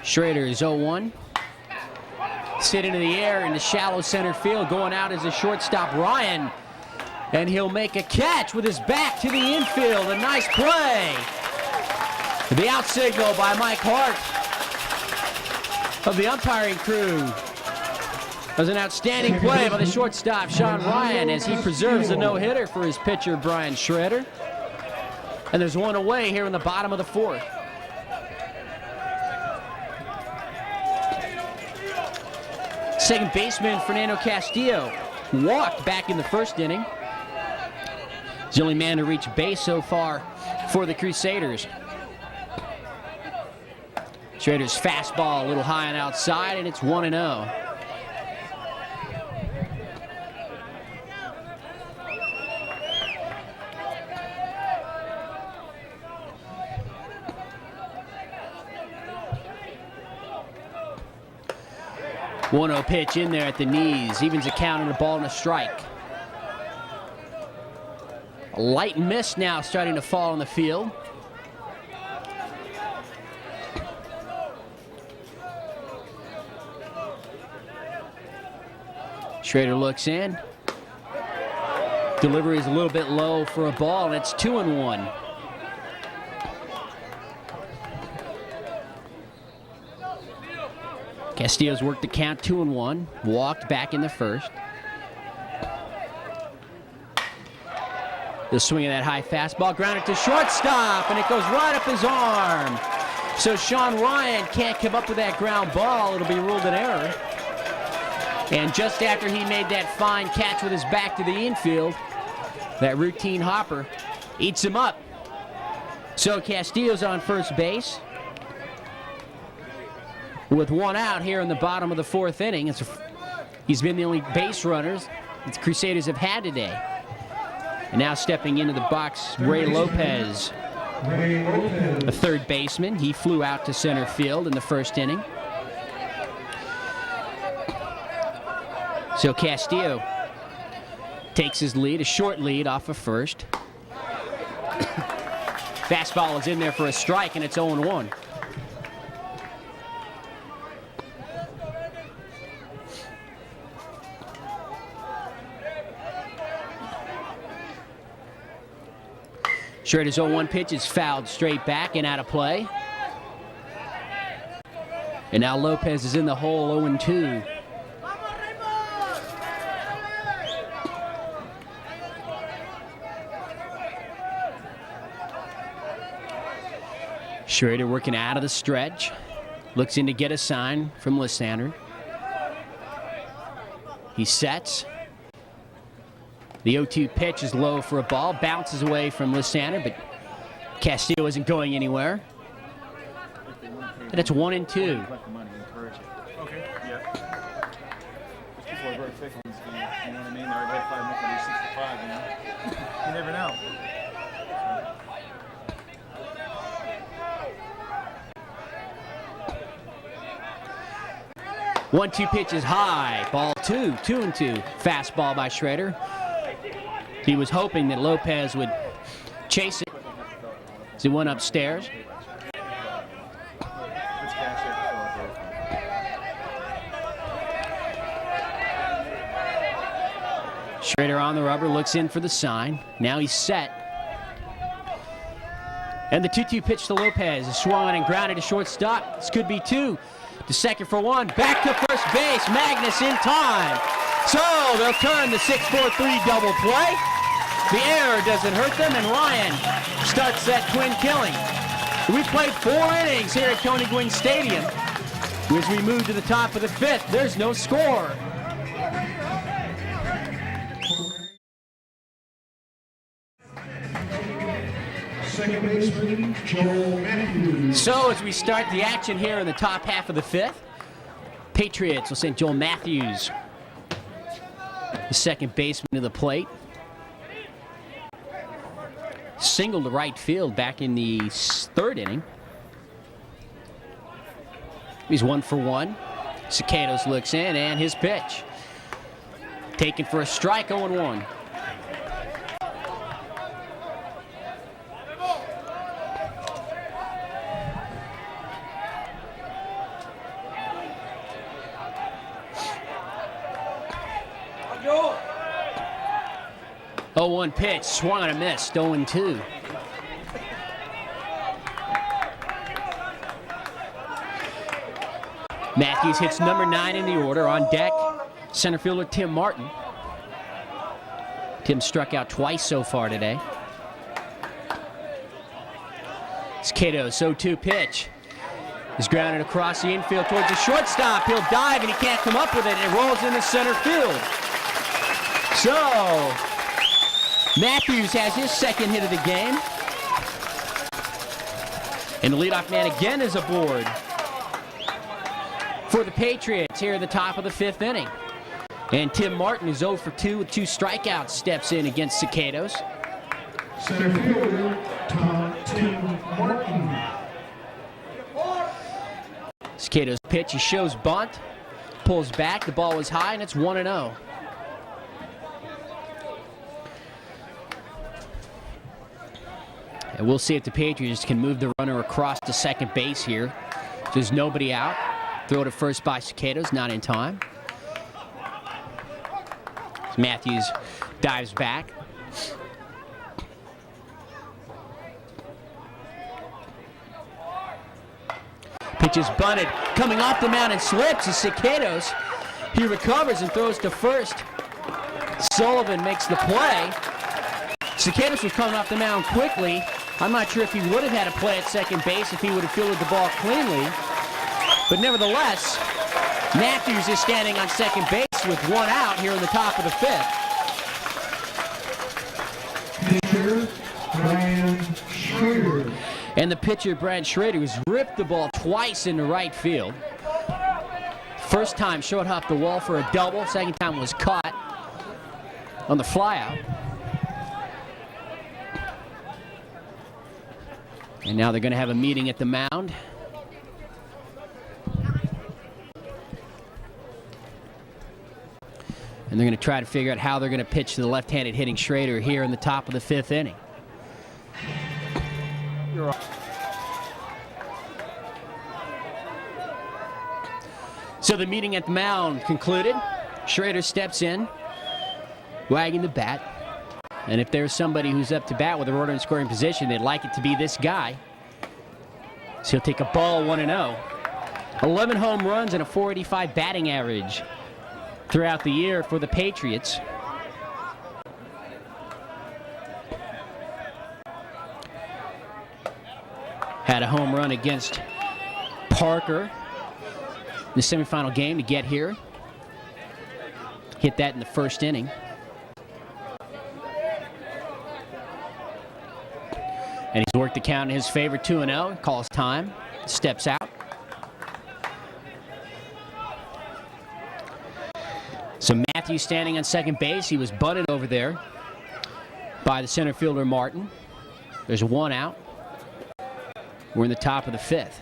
Schrader is 0-1. Sit into the air into shallow center field. Going out as a shortstop, Ryan. And he'll make a catch with his back to the infield. A nice play. The out signal by Mike Hart of the umpiring crew. That was an outstanding play by the shortstop, Sean Ryan, as he preserves the no-hitter for his pitcher, Brian Schrader. And there's 1 away here in the bottom of the 4th. Second baseman Fernando Castillo walked back in the 1st inning. He's the only man to reach base so far for the Crusaders. Schrader's fastball a little high and outside, and it's 1-0. 1-0 pitch in there at the knees. Evens the count and a ball and a strike. A light mist now starting to fall on the field. Schrader looks in. Delivery is a little bit low for a ball, and it's 2-1. Castillo's worked the count 2-1. Walked back in the first. The swing of that high fastball, grounded to shortstop, and it goes right up his arm. So Sean Ryan can't come up with that ground ball. It'll be ruled an error. And just after he made that fine catch with his back to the infield, that routine hopper eats him up. So Castillo's on first base with 1 out here in the bottom of the 4th inning. He's been the only base runners the Crusaders have had today. And now stepping into the box, Ray Lopez, a third baseman. He flew out to center field in the 1st inning. So Castillo takes his lead, a short lead off of first. Fastball is in there for a strike, and it's 0-1. Schrader's 0-1 pitch is fouled straight back and out of play. And now Lopez is in the hole, 0-2. Schrader working out of the stretch. Looks in to get a sign from Lysander. He sets. The 0-2 pitch is low for a ball. Bounces away from Lysander, but Castillo isn't going anywhere. And it's 1-2. Okay, yeah. People are very faithful in this game, you know what I mean? They're ahead 5, nothing, 65, you know? You never know. 1-2 pitch is high. Ball 2, 2-2. Fastball by Schrader. He was hoping that Lopez would chase it as he went upstairs. Schrader on the rubber, looks in for the sign. Now he's set. And the 2-2 pitch to Lopez is swung and grounded to shortstop. This could be 2. To second for 1. Back to first base. Magnus in time. So they'll turn the 6-4-3 double play. The error doesn't hurt them, and Ryan starts that twin killing. We played 4 innings here at Tony Gwynn Stadium. As we move to the top of the 5th, there's no score. Second baseman, Joel Matthews. So as we start the action here in the top half of the 5th, Patriots will send Joel Matthews, the second baseman, to the plate. Single to right field back in the 3rd inning. He's 1 for 1. Cicados looks in, and his pitch. Taken for a strike, 0-1. Oh, 1 pitch, swung on a miss, 0-2. Matthews hits number 9 in the order. On deck, center fielder Tim Martin. Tim struck out twice so far today. Cicados, 0-2 pitch. Is grounded across the infield towards the shortstop. He'll dive and he can't come up with it. It rolls into center field. So Matthews has his second hit of the game. And the leadoff man again is aboard for the Patriots here at the top of the 5th inning. And Tim Martin, who's 0 for 2 with 2 strikeouts, steps in against Cicados. Center fielder, Tim Martin. Cicados pitch, he shows bunt. pulls back. The ball was high, and it's 1-0. And we'll see if the Patriots can move the runner across to second base here. There's nobody out. Throw to first by Cicados, not in time. Matthews dives back. Pitch is bunted. Coming off the mound and slips is Cicados. He recovers and throws to first. Sullivan makes the play. Cicados was coming off the mound quickly. I'm not sure if he would have had a play at second base if he would have fielded the ball cleanly. But nevertheless, Matthews is standing on second base with one out here in the top of the fifth. Pitcher, Brian Schrader. And the pitcher, Brad Schrader, has ripped the ball twice into right field. First time short hopped the wall for a double. Second time was caught on the flyout. And now they're going to have a meeting at the mound. And they're going to try to figure out how they're going to pitch to the left-handed hitting Schrader here in the top of the fifth inning. So the meeting at the mound concluded. Schrader steps in, wagging the bat. And if there's somebody who's up to bat with a runner in scoring position, they'd like it to be this guy. So he'll take a ball 1-0. 11 home runs and a .485 batting average throughout the year for the Patriots. Had a home run against Parker in the semifinal game to get here. Hit that in the first inning. And he's worked the count in his favor, 2-0. Calls time, steps out. So Matthews standing on second base. He was bunted over there by the center fielder, Martin. There's one out. We're in the top of the fifth.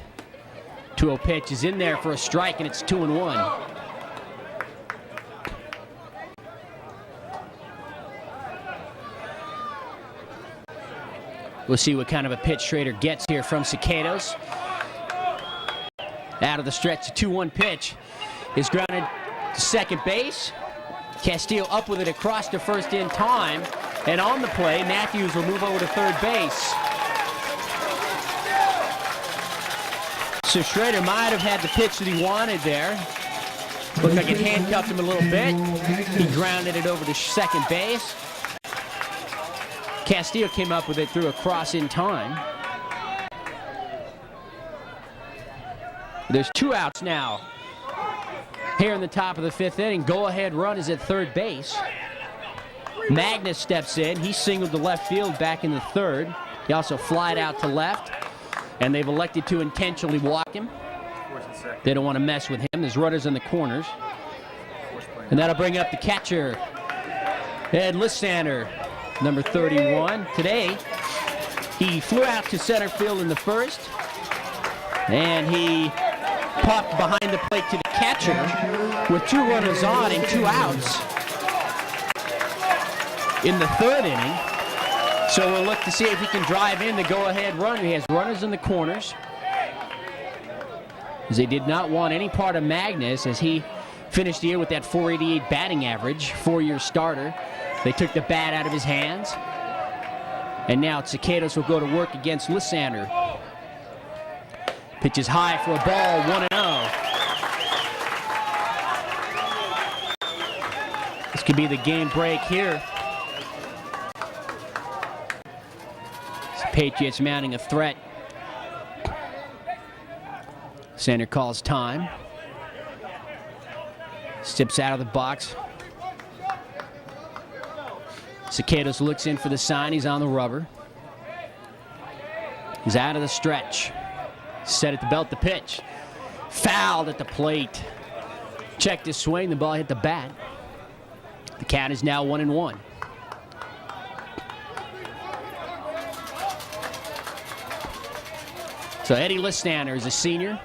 2-0 pitch is in there for a strike, and it's 2-1. We'll see what kind of a pitch Schrader gets here from Cicados. Out of the stretch, the 2-1 pitch is grounded to second base. Castillo up with it across to first in time. And on the play, Matthews will move over to third base. So Schrader might have had the pitch that he wanted there. Looked like it handcuffed him a little bit. He grounded it over to second base. Castillo came up with it through a cross in time. There's two outs now. Here in the top of the fifth inning, go-ahead run is at third base. Magnus steps in. He singled to left field back in the third. He also flied out to left, and they've elected to intentionally walk him. They don't want to mess with him. There's runners in the corners. And that'll bring up the catcher, Ed Lissander, number 31. Today, he flew out to center field in the first, and he popped behind the plate to the catcher with two runners on and two outs in the third inning. So we'll look to see if he can drive in the go-ahead run. He has runners in the corners, as they did not want any part of Magnus, as he finished the year with that .488 batting average, four-year starter. They took the bat out of his hands, and now Cicados will go to work against Lissander. Pitch is high for a ball, 1-0. This could be the game break here. The Patriots mounting a threat. Sander calls time. Steps out of the box. Cicados looks in for the sign. He's on the rubber. He's out of the stretch. Set at the belt, the pitch. Fouled at the plate. Checked his swing. The ball hit the bat. The count is now 1-1. So Eddie Lissander is a senior.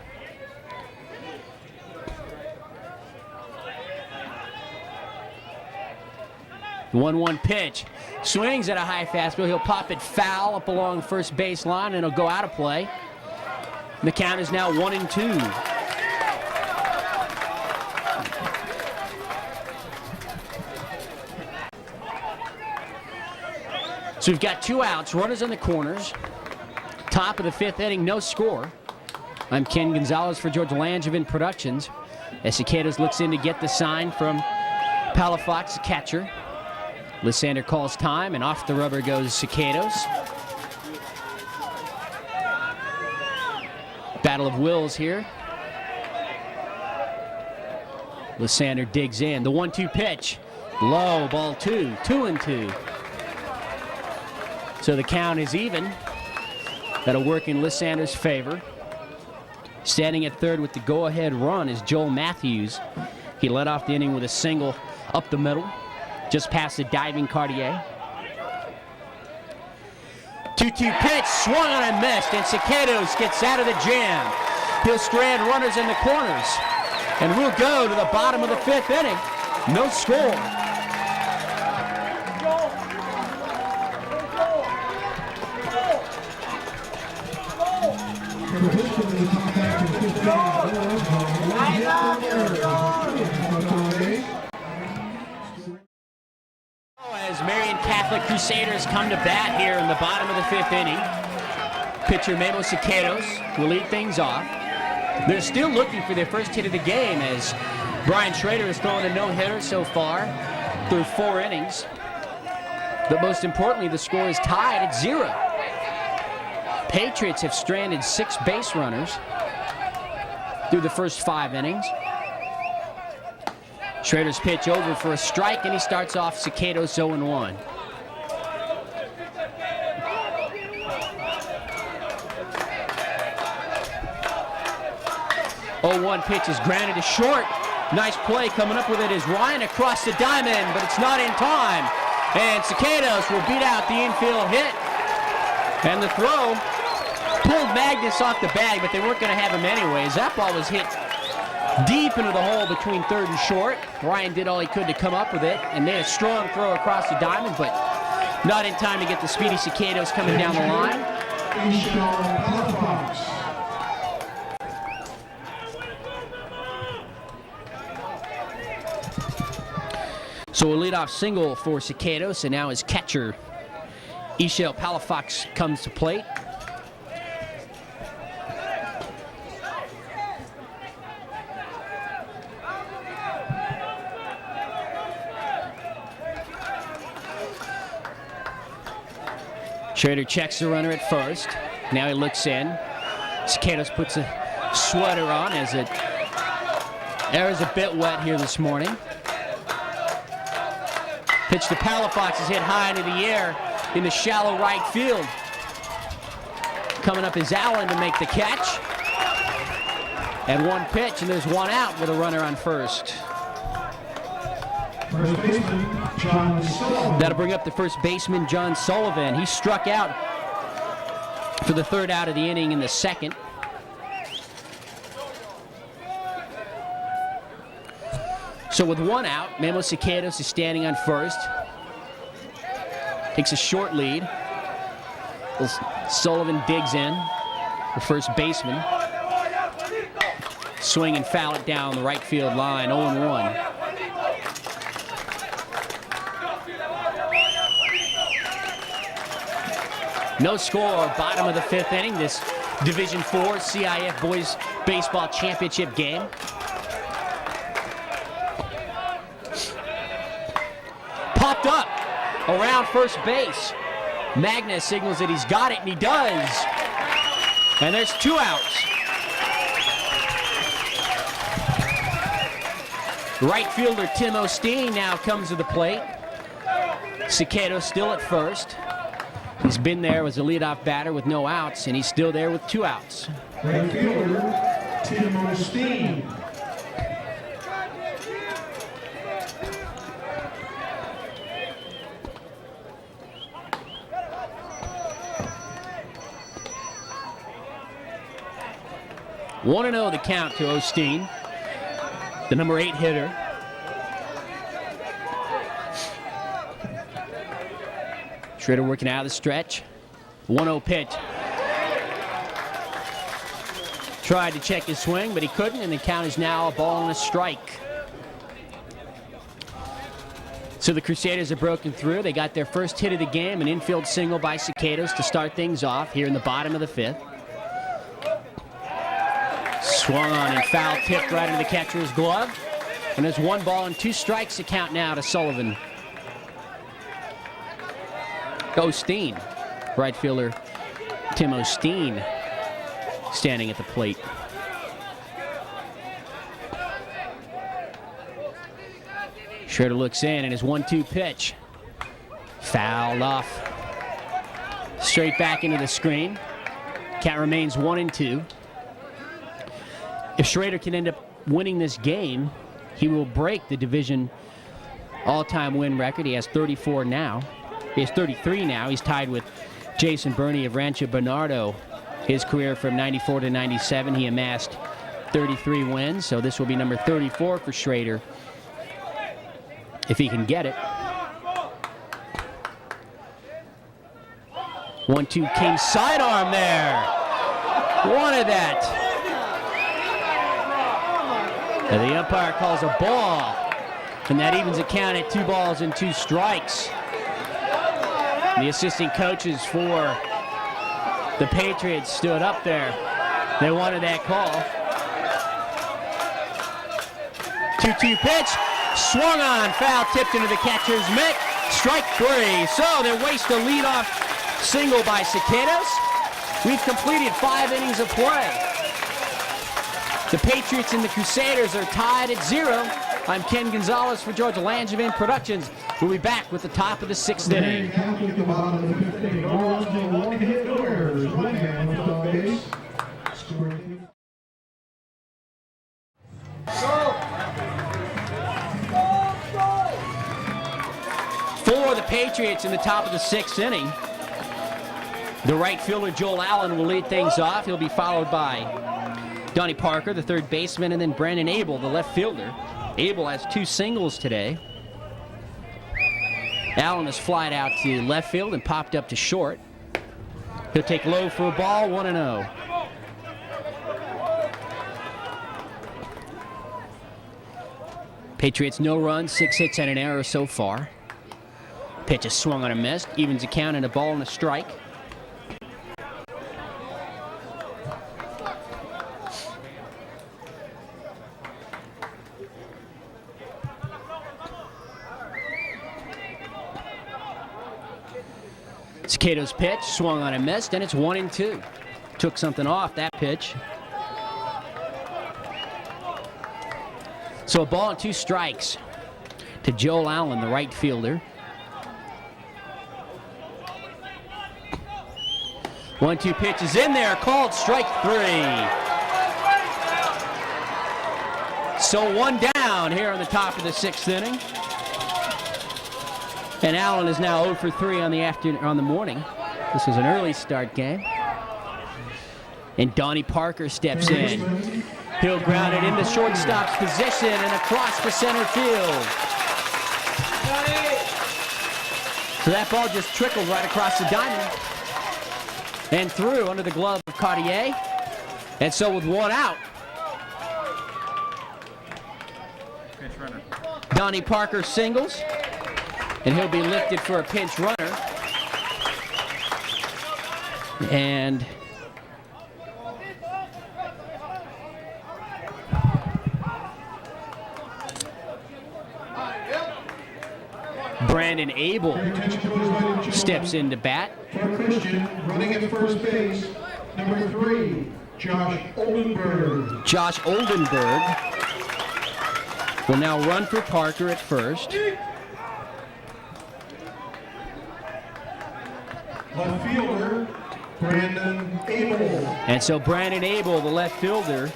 1-1 pitch. Swings at a high fastball. He'll pop it foul up along the first baseline, and it'll go out of play. The count is now 1-2. So we've got 2 outs, runners on the corners. Top of the 5th inning, no score. I'm Ken Gonzalez for George Langevin Productions. As Cicados looks in to get the sign from Palafox, the catcher. Lysander calls time, and off the rubber goes Cicados. Battle of wills here. Lysander digs in. The 1-2 pitch. Low, ball 2. 2-2. So the count is even. That'll work in Lysander's favor. Standing at third with the go-ahead run is Joel Matthews. He led off the inning with a single up the middle, just past the diving Cartier. 2-2 pitch, swung on and missed, and Cicados gets out of the jam. He'll strand runners in the corners, and we'll go to the bottom of the 5th inning. No score. As Marion Catholic Crusaders come to bat here in the bottom of the 5th inning, pitcher Memo Cicados will lead things off. They're still looking for their first hit of the game, as Brian Schrader has thrown a no-hitter so far through 4 innings. But most importantly, the score is tied at 0. Patriots have stranded 6 base runners through the first 5 innings. Schrader's pitch over for a strike, and he starts off Cicados 0-1. Oh, 1 pitch is grounded to short. Nice play coming up with it is Ryan across the diamond, but it's not in time. And Cicados will beat out the infield hit. And the throw pulled Magnus off the bag, but they weren't going to have him anyways. That ball was hit deep into the hole between third and short. Ryan did all he could to come up with it and made a strong throw across the diamond, but not in time to get the speedy Cicados coming down the line. So a leadoff single for Cicados, and now his catcher, Ishel Palafox, comes to plate. Schrader checks the runner at first. Now he looks in. Cicados puts a sweater on as it air is a bit wet here this morning. Pitch to Palafox is hit high into the air in the shallow right field. Coming up is Allen to make the catch. And 1 pitch, and there's 1 out with a runner on first. First baseman, John Sullivan. That'll bring up the first baseman, John Sullivan. He struck out for the 3rd out of the inning in the 2nd. So with 1 out, Memo Cicados is standing on first. Takes a short lead. Sullivan digs in, the first baseman. Swing and foul it down the right field line, 0-1. No score, bottom of the 5th inning, this Division IV CIF Boys Baseball Championship game. Popped up around first base. Magnus signals that he's got it, and he does. And there's 2 outs. Right fielder Tim Osteen now comes to the plate. Cicados still at first. He's been there as a leadoff batter with no outs, and he's still there with 2 outs. Right fielder, Tim Osteen. One 1-0 the count to Osteen, the number 8 hitter. Schrader working out of the stretch. 1-0 pitch. Tried to check his swing, but he couldn't, and the count is now a ball and a strike. So the Crusaders have broken through. They got their first hit of the game, an infield single by Cicados to start things off here in the bottom of the fifth. Swung on and foul tipped right into the catcher's glove. And there's 1 ball and 2 strikes to count now to Sullivan. Osteen, right fielder Tim Osteen, standing at the plate. Schrader looks in and his 1-2 pitch. Fouled off. Straight back into the screen. Count remains 1-2. If Schrader can end up winning this game, he will break the division all-time win record. He has 34 now. He has 33 now. He's tied with Jason Burney of Rancho Bernardo. His career from 94 to 97, he amassed 33 wins. So this will be number 34 for Schrader if he can get it. 1-2 King sidearm there. Wanted that. And the umpire calls a ball, and that evens the count at 2 balls and 2 strikes. The assistant coaches for the Patriots stood up there. They wanted that call. 2-2 pitch, swung on, foul tipped into the catcher's mitt. Strike 3. So they waste a leadoff single by Cicados. We've completed 5 innings of play. The Patriots and the Crusaders are tied at 0. I'm Ken Gonzalez for Georgia Langevin Productions. We'll be back with the top of the 6th inning. For the Patriots in the top of the 6th inning, the right fielder Joel Allen will lead things off. He'll be followed by Donnie Parker, the third baseman, and then Brandon Abel, the left fielder. Abel has 2 singles today. Allen has flied out to left field and popped up to short. He'll take low for a ball, 1-0. Patriots no runs, 6 hits and an error so far. Pitch is swung on a miss, evens the count and a ball and a strike. Cicados pitch, swung on and missed, and it's 1-2. Took something off that pitch. So a ball and 2 strikes to Joel Allen, the right fielder. 1-2 pitch is in there, called strike 3. So 1 down here on the top of the 6th inning. And Allen is now 0 for 3 on the morning. This is an early start game. And Donnie Parker steps in. He'll ground it into shortstop's position and across the center field. So that ball just trickled right across the diamond and through under the glove of Cartier. And so with 1 out, Donnie Parker singles. And he'll be lifted for a pinch runner. And Brandon Abel steps into bat. For Christian, running at first base, number 3, Josh Oldenburg. Josh Oldenburg will now run for Parker at first. Left fielder, Brandon Abel. And so Brandon Abel, the left fielder,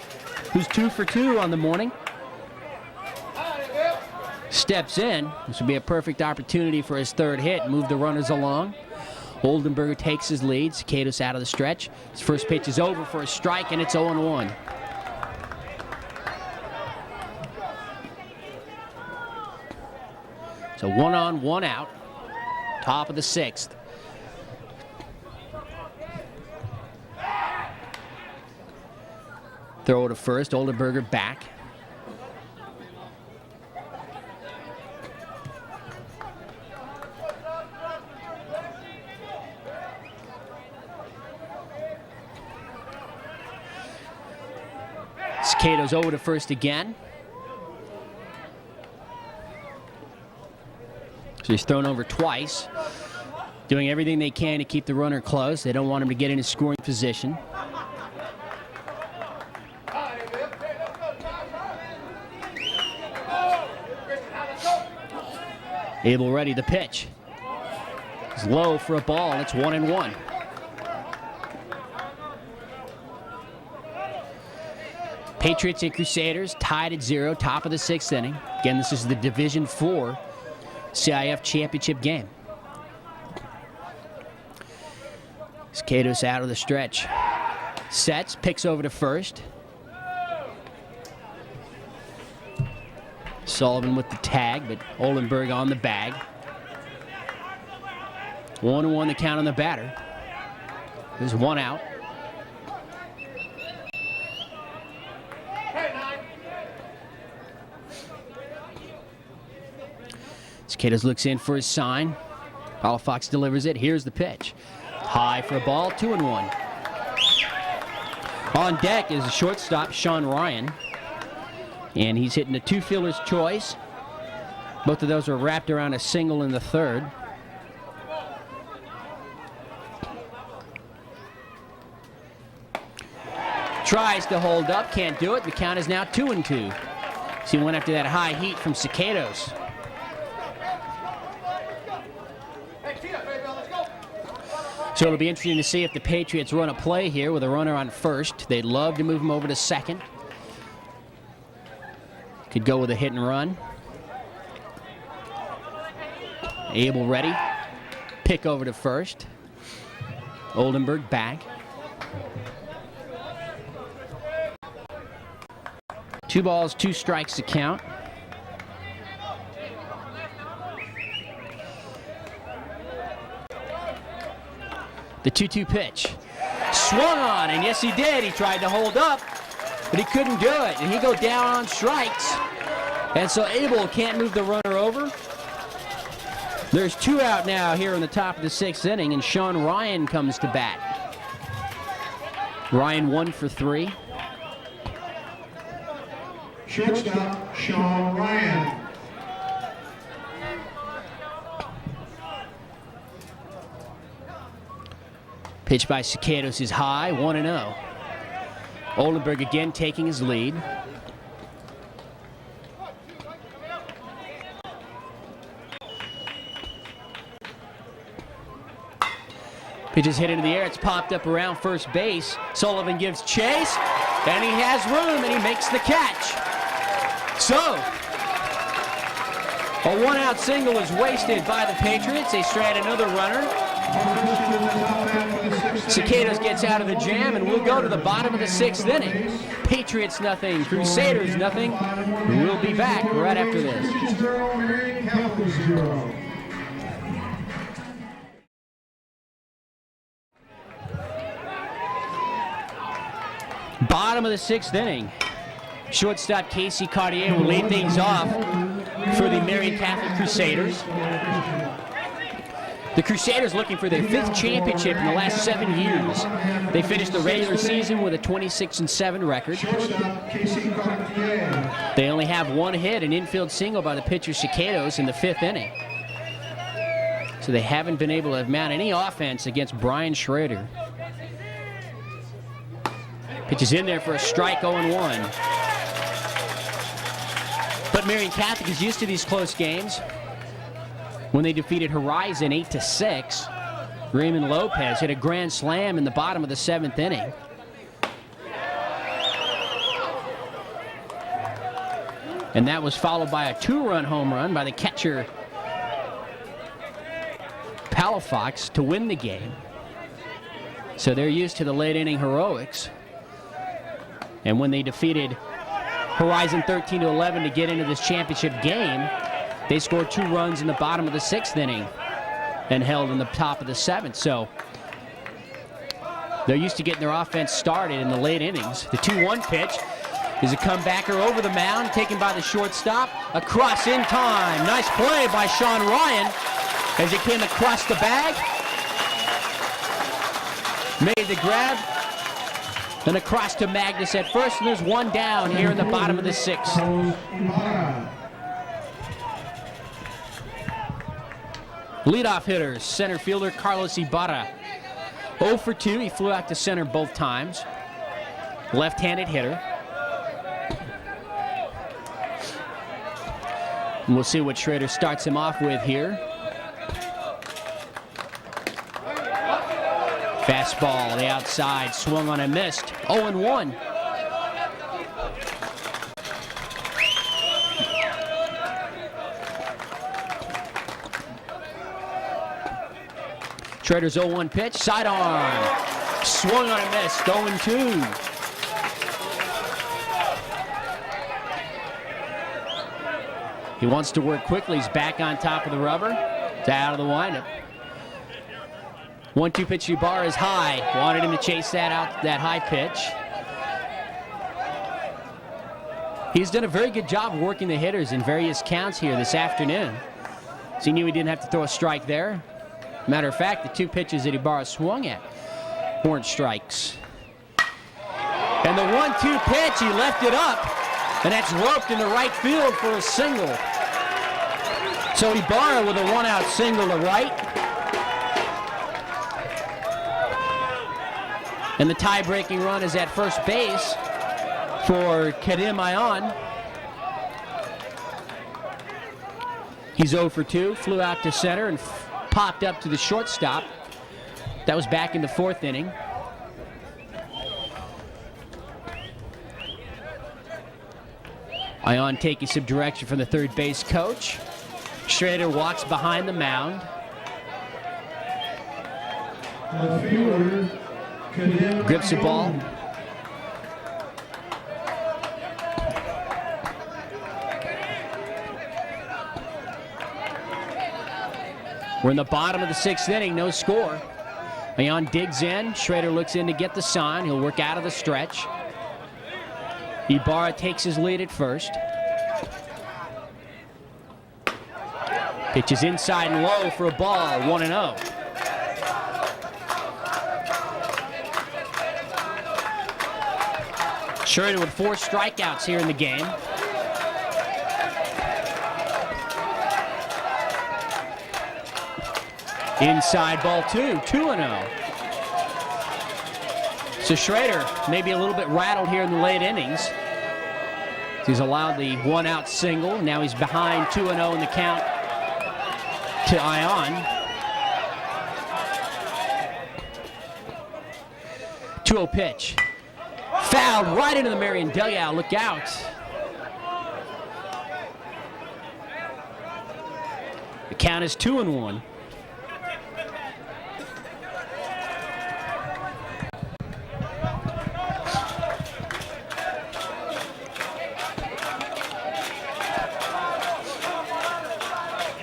who's 2 for 2 on the morning, steps in. This would be a perfect opportunity for his 3rd hit, move the runners along. Oldenburg takes his lead. Cicados out of the stretch. His first pitch is over for a strike, and it's 0-1. So 1 on, 1 out. Top of the 6th. Throw to first, Oldenburger back. Cicado's over to first again. So he's thrown over twice, doing everything they can to keep the runner close. They don't want him to get in a scoring position. Abel ready, the pitch. It's low for a ball, and it's 1-1. Patriots and Crusaders tied at 0, top of the 6th inning. Again, this is the Division IV CIF championship game. Cicados out of the stretch. Sets, picks over to first. Sullivan with the tag, but Oldenburg on the bag. 1-1 the count on the batter. There's one out. Cicados looks in for his sign. Palafox delivers it. Here's the pitch. High for a ball, 2-1. On deck is a shortstop, Sean Ryan. And he's hitting a two-fielder's choice. Both of those are wrapped around a single in the third. Tries to hold up, can't do it. The count is now 2-2. So he went after that high heat from Cicados. So it'll be interesting to see if the Patriots run a play here with a runner on first. They'd love to move him over to second. Could go with a hit and run. Abel ready. Pick over to first. Oldenburg back. 2 balls, 2 strikes to count. The 2-2 pitch. Swung on, and yes he did. He tried to hold up, but he couldn't do it. And he go down on strikes. And so Abel can't move the runner over. There's 2 out now here in the top of the 6th inning, and Sean Ryan comes to bat. Ryan 1 for 3. Shortstop, Sean Ryan. Pitch by Cicados is high, 1-0. Oldenburg again taking his lead. Pitch is hit into the air. It's popped up around first base. Sullivan gives chase, and he has room, and he makes the catch. So, a one-out single is wasted by the Patriots. They strand another runner. Cicados gets out of the jam, and we'll go to the bottom of the 6th inning. Patriots nothing, Crusaders nothing. We'll be back right after this. Bottom of the 6th inning. Shortstop Casey Cartier will lead things off for the Marion Catholic Crusaders. The Crusaders looking for their 5th championship in the last 7 years. They finished the regular season with a 26-7 record. They only have 1 hit, an infield single by the pitcher Cicados in the 5th inning. So they haven't been able to mount any offense against Brian Schrader. Pitch is in there for a strike, 0-1. But Marion Catholic is used to these close games. When they defeated Horizon 8-6, Raymond Lopez hit a grand slam in the bottom of the 7th inning. And that was followed by a 2-run home run by the catcher Palafox to win the game. So they're used to the late inning heroics. And when they defeated Horizon 13-11 to get into this championship game, they scored 2 runs in the bottom of the 6th inning and held in the top of the 7th. So They're used to getting their offense started in the late innings. The 2-1 pitch is a comebacker over the mound, taken by the shortstop. Across in time. Nice play by Sean Ryan as he came across the bag. Made the grab. Then across to Magnus at first, and there's one down here in the bottom of the 6th. Leadoff hitters, center fielder Carlos Ibarra. 0 for 2, he flew out to center both times. Left-handed hitter. And we'll see what Schrader starts him off with here. Fastball, the outside, swung on and missed. 0-1. Schrader's 0-1 pitch, sidearm. Swung on and missed, 0-2. He wants to work quickly. He's back on top of the rubber. It's out of the windup. 1-2 pitch to Ibarra is high. Wanted him to chase that out, that high pitch. He's done a very good job of working the hitters in various counts here this afternoon. So he knew he didn't have to throw a strike there. Matter of fact, the 2 pitches that Ibarra swung at weren't strikes. And the 1-2 pitch, he left it up, and that's roped into right field for a single. So Ibarra with a 1-out single to right. And the tie-breaking run is at first base for Karim Ayon. He's 0 for 2, flew out to center and popped up to the shortstop. That was back in the 4th inning. Ayon taking some direction from the third base coach. Schrader walks behind the mound. Grips the ball. We're in the bottom of the 6th inning, no score. Ayon digs in. Schrader looks in to get the sign. He'll work out of the stretch. Ibarra takes his lead at first. Pitches inside and low for a ball, 1-0. Schrader with 4 strikeouts here in the game. Inside ball 2-0. So Schrader maybe a little bit rattled here in the late innings. He's allowed the 1-out single. Now he's behind 2-0 in the count to Ayon. 2-0 pitch. Fouled right into the Marion dugout. Look out. The count is 2-1.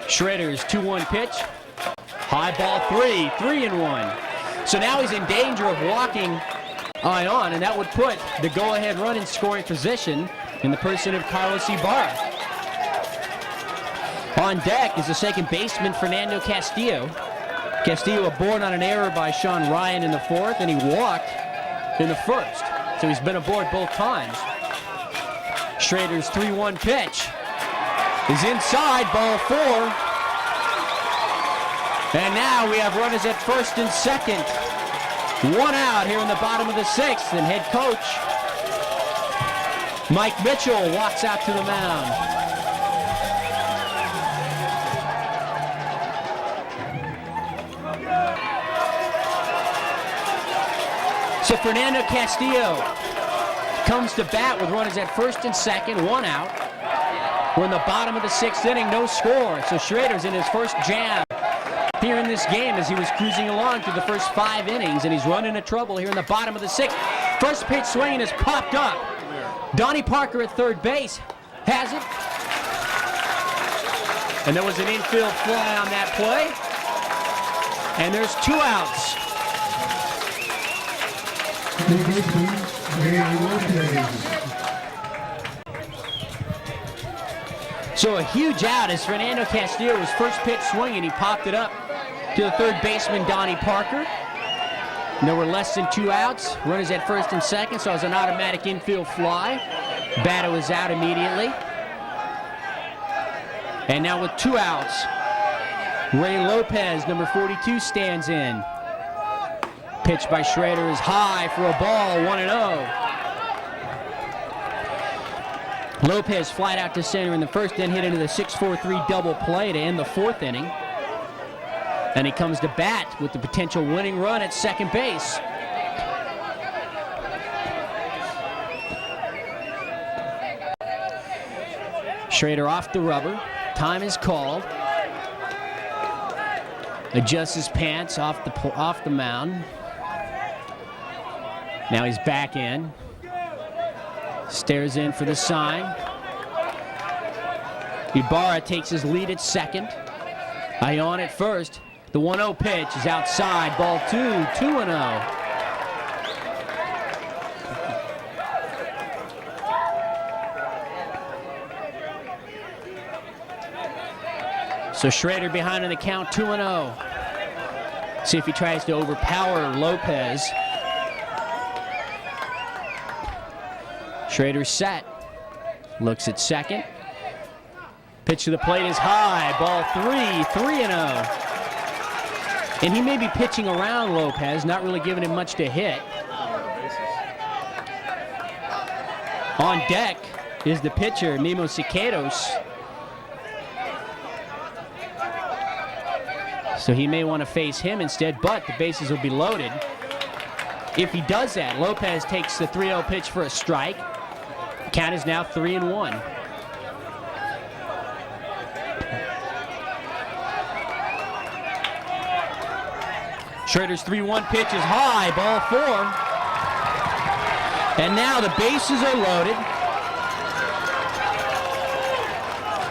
Schrader's 2-1 pitch. High ball 3-1. So now he's in danger of walking Ayon, and that would put the go-ahead run in scoring position in the person of Carlos Ibarra. On deck is the second baseman, Fernando Castillo. Castillo aboard on an error by Sean Ryan in the 4th, and he walked in the 1st. So he's been aboard both times. Schrader's 3-1 pitch is inside, ball 4. And now we have runners at first and second. 1 out here in the bottom of the 6th, and head coach Mike Mitchell walks out to the mound. So Fernando Castillo comes to bat with runners at first and second, 1 out. We're in the bottom of the 6th inning, no score. So Schrader's in his first jam here in this game as he was cruising along through the first 5 innings, and he's run into trouble here in the bottom of the 6th. First pitch swinging is popped up. Donnie Parker at third base has it. And there was an infield fly on that play. And there's 2 outs. So a huge out as Fernando Castillo was first pitch swinging. He popped it up to the third baseman, Donnie Parker. And there were less than 2 outs. Runners at first and second, so it was an automatic infield fly. Batter was out immediately. And now with 2 outs, Ray Lopez, number 42, stands in. Pitch by Schrader is high for a ball, 1-0. Lopez flied out to center in the first, then hit into the 6-4-3 double play to end the 4th inning. And he comes to bat with the potential winning run at second base. Schrader off the rubber. Time is called. Adjusts his pants off the mound. Now he's back in. Stares in for the sign. Ibarra takes his lead at second. Ion at first. The 1-0 pitch is outside. Ball 2, 2-0. So Schrader behind in the count, 2-0. See if he tries to overpower Lopez. Schrader set. Looks at second. Pitch to the plate is high. Ball 3-0. And he may be pitching around Lopez, not really giving him much to hit. On deck is the pitcher, Memo Siqueiros. So he may want to face him instead, but the bases will be loaded. If he does that, Lopez takes the 3-0 pitch for a strike. The count is now 3-1. Schrader's 3-1 pitch is high, ball 4. And now the bases are loaded.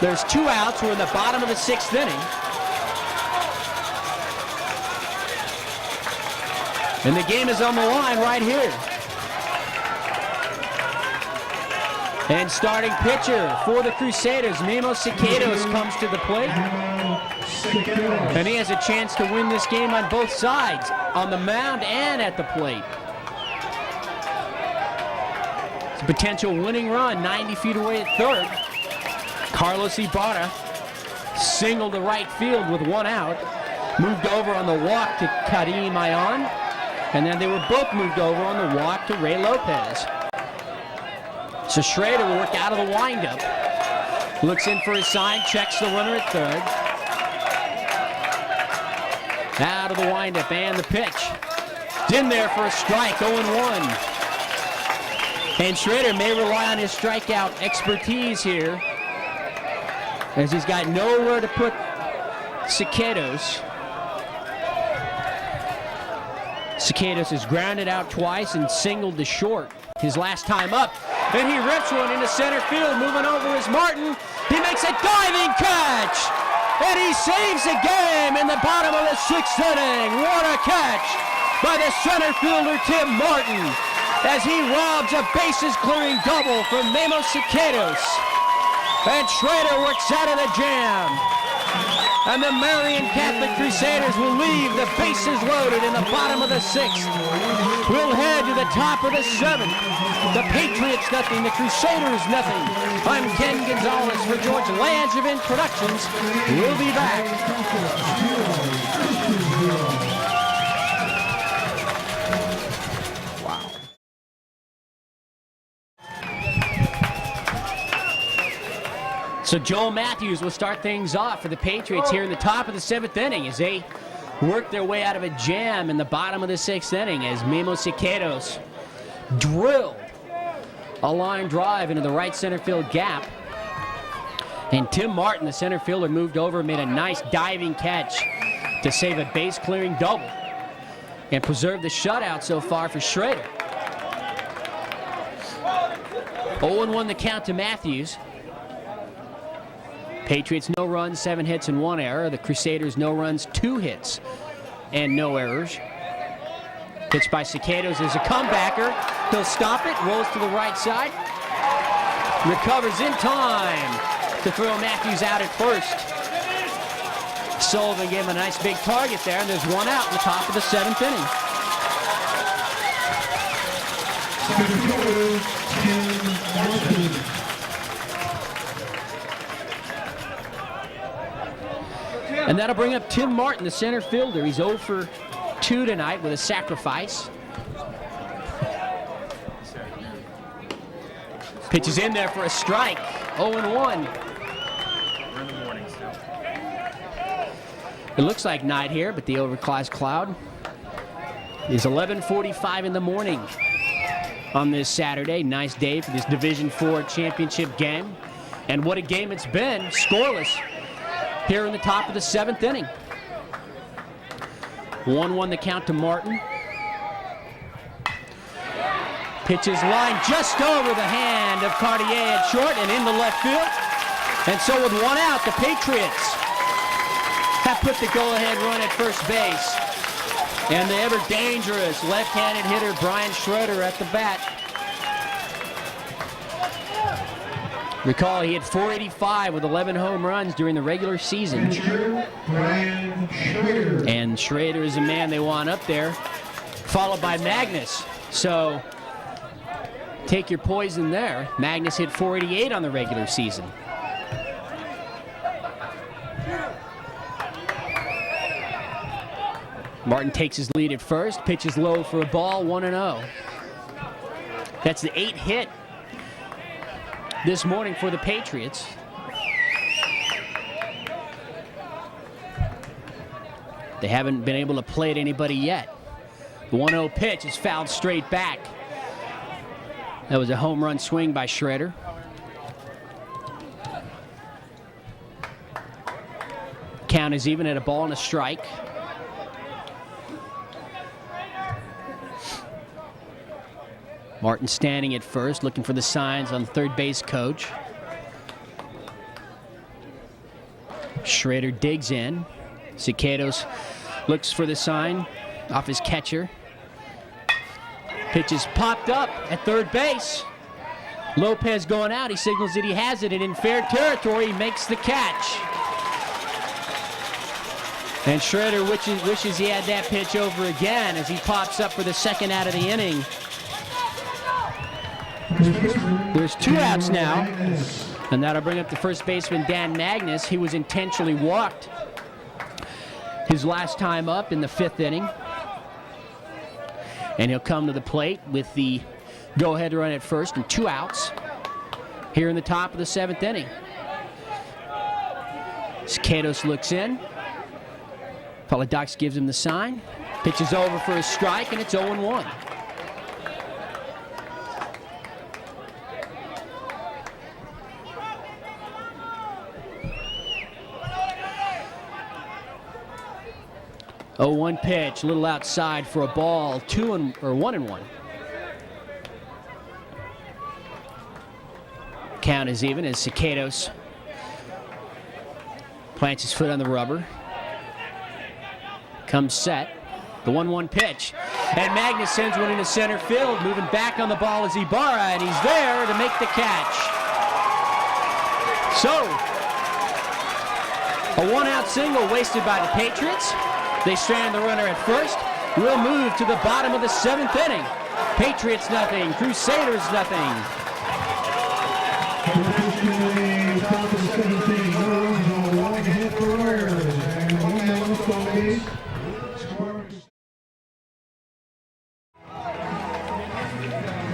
There's 2 outs. We're in the bottom of the 6th inning. And the game is on the line right here. And starting pitcher for the Crusaders, Memo Siqueiros, comes to the plate. And he has a chance to win this game on both sides, on the mound and at the plate. It's a potential winning run, 90 feet away at third. Carlos Ibarra singled to right field with 1 out. Moved over on the walk to Karim Ion. And then they were both moved over on the walk to Ray Lopez. So Schrader will work out of the windup. Looks in for his sign, checks the runner at third. Out of the windup and the pitch. It's in there for a strike, 0-1. And Schrader may rely on his strikeout expertise here, as he's got nowhere to put Siqueiros. Siqueiros has grounded out twice and singled to short his last time up. And he rips one into center field. Moving over is Martin. He makes a diving catch. And he saves the game in the bottom of the 6th inning. What a catch by the center fielder, Tim Martin, as he robs a bases-clearing double from Memo Siqueiros. And Schrader works out of the jam. And the Marion Catholic Crusaders will leave the bases loaded in the bottom of the 6th. We'll head to the top of the 7th. The Patriots nothing, the Crusaders nothing. I'm Ken Gonzalez for George Langevin Productions. We'll be back. So Joel Matthews will start things off for the Patriots here in the top of the 7th inning as they work their way out of a jam in the bottom of the 6th inning as Memo Siqueiros drilled a line drive into the right center field gap. And Tim Martin, the center fielder, moved over and made a nice diving catch to save a base-clearing double and preserve the shutout so far for Schrader. 0-1 the count to Matthews. Patriots no runs, 7 hits and 1 error. The Crusaders no runs, 2 hits and no errors. Pitch by Cicados is a comebacker. He'll stop it, rolls to the right side. Recovers in time to throw Matthews out at first. Sullivan gave him a nice big target there, and there's one out in the top of the 7th inning. And that'll bring up Tim Martin, the center fielder. He's 0 for 2 tonight with a sacrifice. Pitches in there for a strike. 0-1. We're in the morning still. It looks like night here, but the overcast cloud is 11:45 in the morning on this Saturday. Nice day for this Division IV championship game. And what a game it's been, scoreless here in the top of the 7th inning. 1-1 the count to Martin. Pitches line just over the hand of Cartier at short and into left field. And so with one out, the Patriots have put the go-ahead run at first base. And the ever-dangerous left-handed hitter Brian Schroeder at the bat. Recall he had 485 with 11 home runs during the regular season. Brian Schroeder. And Schroeder is a man they want up there, followed by Magnus. So take your poison there. Magnus hit 488 on the regular season. Martin takes his lead at first, pitches low for a ball, 1-0. That's the 8th hit this morning for the Patriots. They haven't been able to play at anybody yet. The 1-0 pitch is fouled straight back. That was a home run swing by Schroeder. Count is even at a ball and a strike. Martin standing at first, looking for the signs on the third base coach. Schroeder digs in. Cicados looks for the sign off his catcher. Pitch is popped up at third base. Lopez going out. He signals that he has it, and in fair territory, he makes the catch. And Schroeder wishes he had that pitch over again as he pops up for the second out of the inning. There's 2 outs now, and that'll bring up the first baseman, Dan Magnus. He was intentionally walked his last time up in the 5th inning. And he'll come to the plate with the go-ahead run at first and 2 outs here in the top of the 7th inning. Cicados looks in. Polidux gives him the sign. Pitches over for a strike, and it's 0-1. Oh, 1 pitch, a little outside for a ball, 1-1. Count is even as Cicados plants his foot on the rubber. Comes set, the 1-1 pitch. And Magnus sends one into center field. Moving back on the ball is Ibarra, and he's there to make the catch. So, a 1-out single wasted by the Patriots. They strand the runner at first. We'll move to the bottom of the 7th inning. Patriots nothing, Crusaders nothing.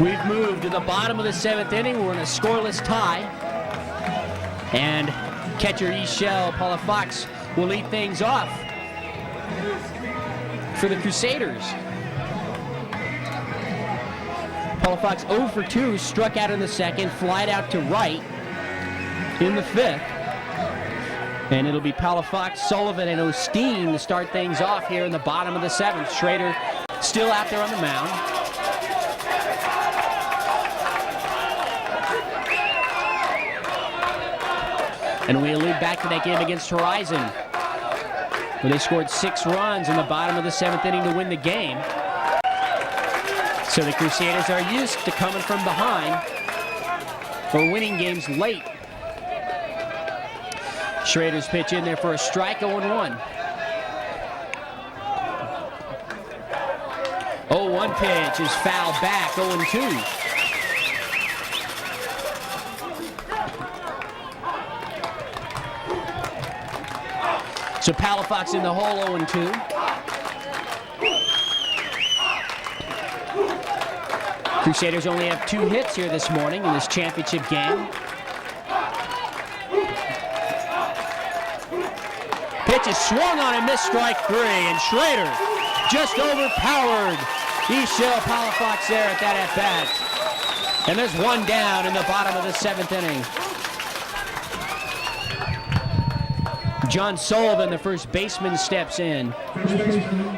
We've moved to the bottom of the 7th inning. We're in a scoreless tie. And catcher Ishel Palafox will lead things off for the Crusaders. Palafox 0 for 2, struck out in the 2nd, flied out to right in the 5th. And it'll be Palafox, Sullivan, and Osteen to start things off here in the bottom of the 7th. Schroeder still out there on the mound. And we allude back to that game against Horizon, where they scored 6 runs in the bottom of the 7th inning to win the game. So the Crusaders are used to coming from behind or winning games late. Schrader's pitch in there for a strike, 0-1. 0-1 pitch is fouled back, 0-2. So Palafox in the hole, 0-2. Crusaders only have 2 hits here this morning in this championship game. Pitch is swung on and missed, strike 3, and Schrader just overpowered Ishil Palafox there at that at-bat. And there's 1 down in the bottom of the 7th inning. John Sullivan, the first baseman, steps in.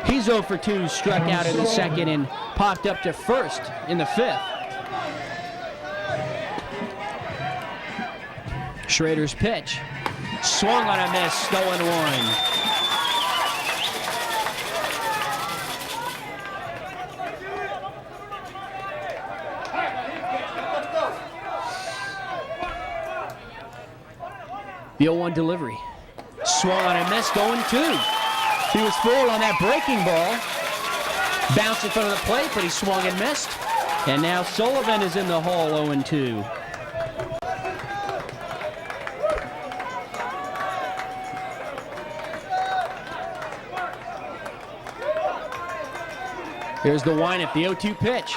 He's 0 for 2, struck out in the 2nd and popped up to 1st in the 5th. Schrader's pitch, swung on a miss, 0-1. The 0-1 delivery. Swung on and missed, 0-2. He was full on that breaking ball. Bounced in front of the plate, but he swung and missed. And now Sullivan is in the hole, 0-2. Here's the windup, the 0-2 pitch.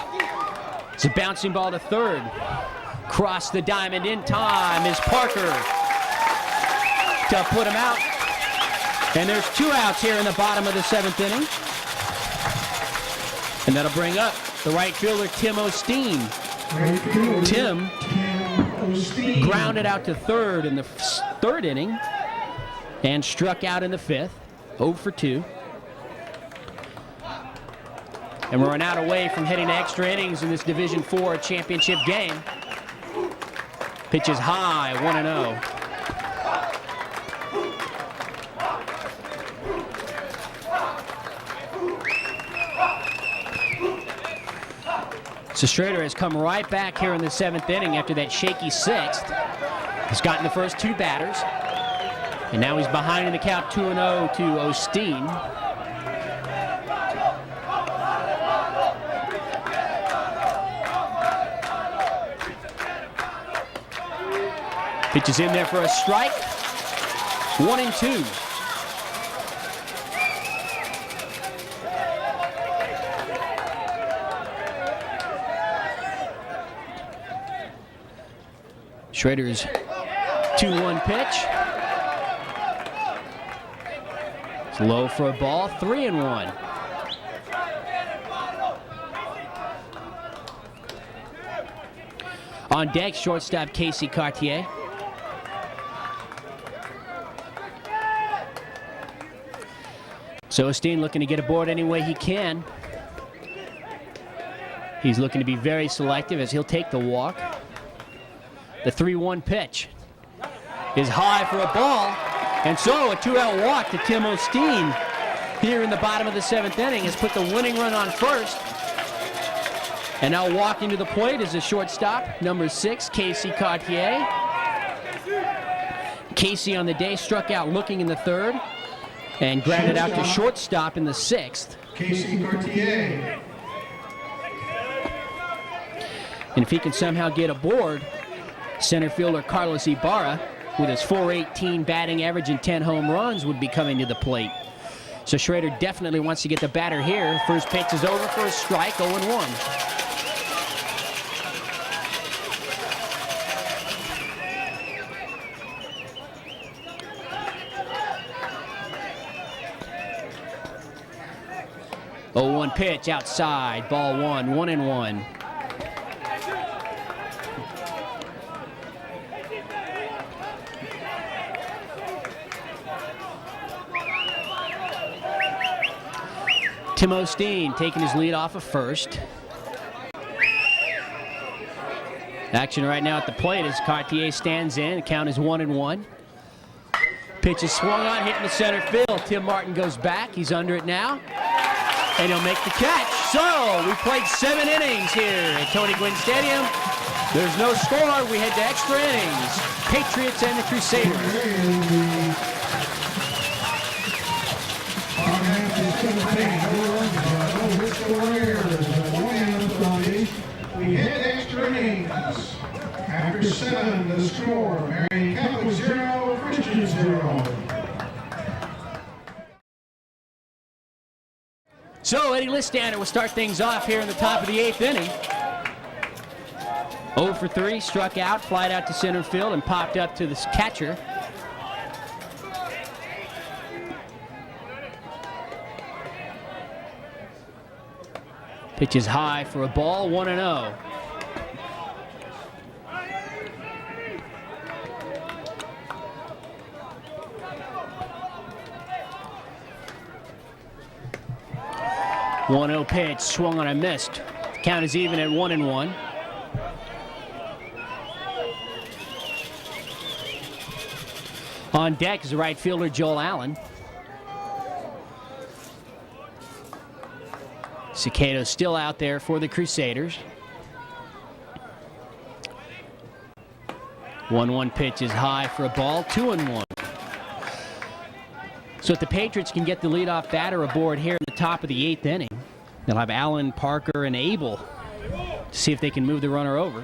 It's a bouncing ball to 3rd. Cross the diamond in time is Parker to put him out. And there's 2 outs here in the bottom of the 7th inning. And that'll bring up the right fielder, Tim Osteen. Tim grounded out to 3rd in the 3rd inning and struck out in the 5th, 0 for 2. And we're an out away from heading to extra innings in this Division IV championship game. Pitch is high, 1-0. So Schrader has come right back here in the 7th inning after that shaky 6th. He's gotten the first 2 batters. And now he's behind in the count, 2-0 to Osteen. Pitch is in there for a strike. 1-2. Schrader's 2-1 pitch. It's low for a ball, 3-1. On deck, shortstop Casey Cartier. So Osteen looking to get aboard any way he can. He's looking to be very selective as he'll take the walk. The 3-1 pitch is high for a ball. And so a 2-out walk to Tim Osteen here in the bottom of the 7th inning has put the winning run on 1st. And now walking to the plate is the shortstop, number 6, Casey Cartier. Casey on the day struck out looking in the 3rd and grounded out to shortstop in the 6th. Casey Cartier. And if he can somehow get aboard, center fielder Carlos Ibarra, with his .418 batting average and 10 home runs, would be coming to the plate. So Schrader definitely wants to get the batter here. First pitch is over for a strike, 0-1. Oh, 0-1 pitch outside, ball 1, 1-1. Tim Osteen taking his lead off of 1st. Action right now at the plate as Cartier stands in. The count is 1-1. Pitch is swung on, hitting the center field. Tim Martin goes back. He's under it now. and he'll make the catch. So we played 7 innings here at Tony Gwynn Stadium. There's no score. We head to extra innings. Patriots and the Crusaders. We head extra innings. After 7, the score, Marion Catholic 0, Christian 0. So Eddie Listander will start things off here in the top of the 8th inning. 0 for 3, struck out, flied out to center field, and popped up to the catcher. Pitch is high for a ball, 1-0. One-0 pitch, swung on and missed. Count is even at 1-1. On deck is the right fielder, Joel Allen. Cicado still out there for the Crusaders. 1-1 pitch is high for a ball, 2-1. So if the Patriots can get the leadoff batter aboard here at the top of the 8th inning, they'll have Allen, Parker, and Abel to see if they can move the runner over.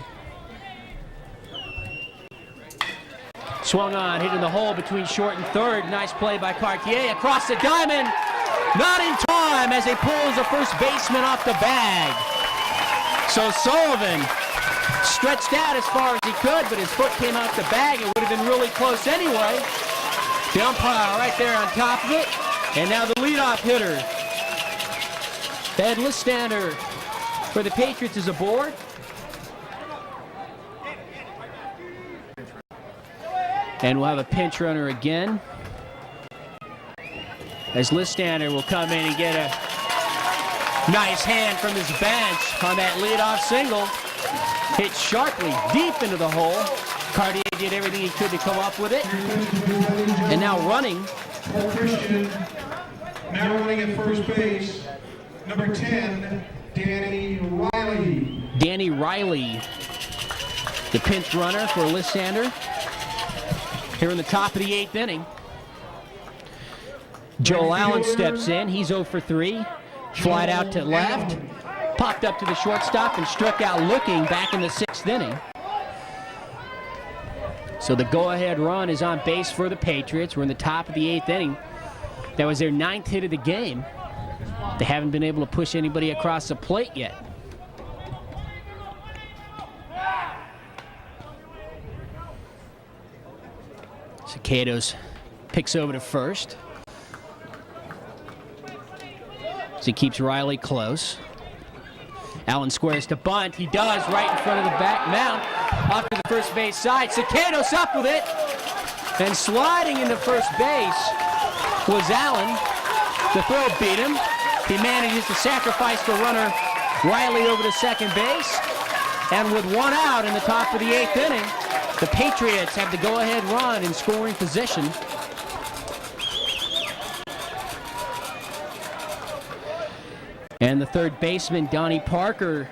Swung on, hit in the hole between short and third. Nice play by Cartier across the diamond. Not in time as they pulls the first baseman off the bag. So Sullivan stretched out as far as he could, but his foot came off the bag. It would have been really close anyway. The umpire right there on top of it. And now the leadoff hitter, Ed Listander for the Patriots, is aboard. And we'll have a pinch runner again, as Listander will come in and get a nice hand from his bench on that leadoff single. Hit sharply deep into the hole. Cartier did everything he could to come up with it. And now running. Christian, now running at first base, number 10, Danny Riley. Danny Riley, the pinch runner for Listander here in the top of the 8th inning. Joel Allen steps in. He's 0 for 3. Flied out to left. Popped up to the shortstop and struck out looking back in the 6th inning. So the go-ahead run is on base for the Patriots. We're in the top of the 8th inning. That was their 9th hit of the game. They haven't been able to push anybody across the plate yet. Cicados picks over to first. So he keeps Riley close. Allen squares to bunt. He does right in front of the back mount. Off to the first base side. Cicados up with it. And sliding into first base was Allen. The throw beat him. He manages to sacrifice the runner Riley over to second base. And with 1 out in the top of the 8th inning, the Patriots have the go-ahead run in scoring position. And the third baseman, Donnie Parker,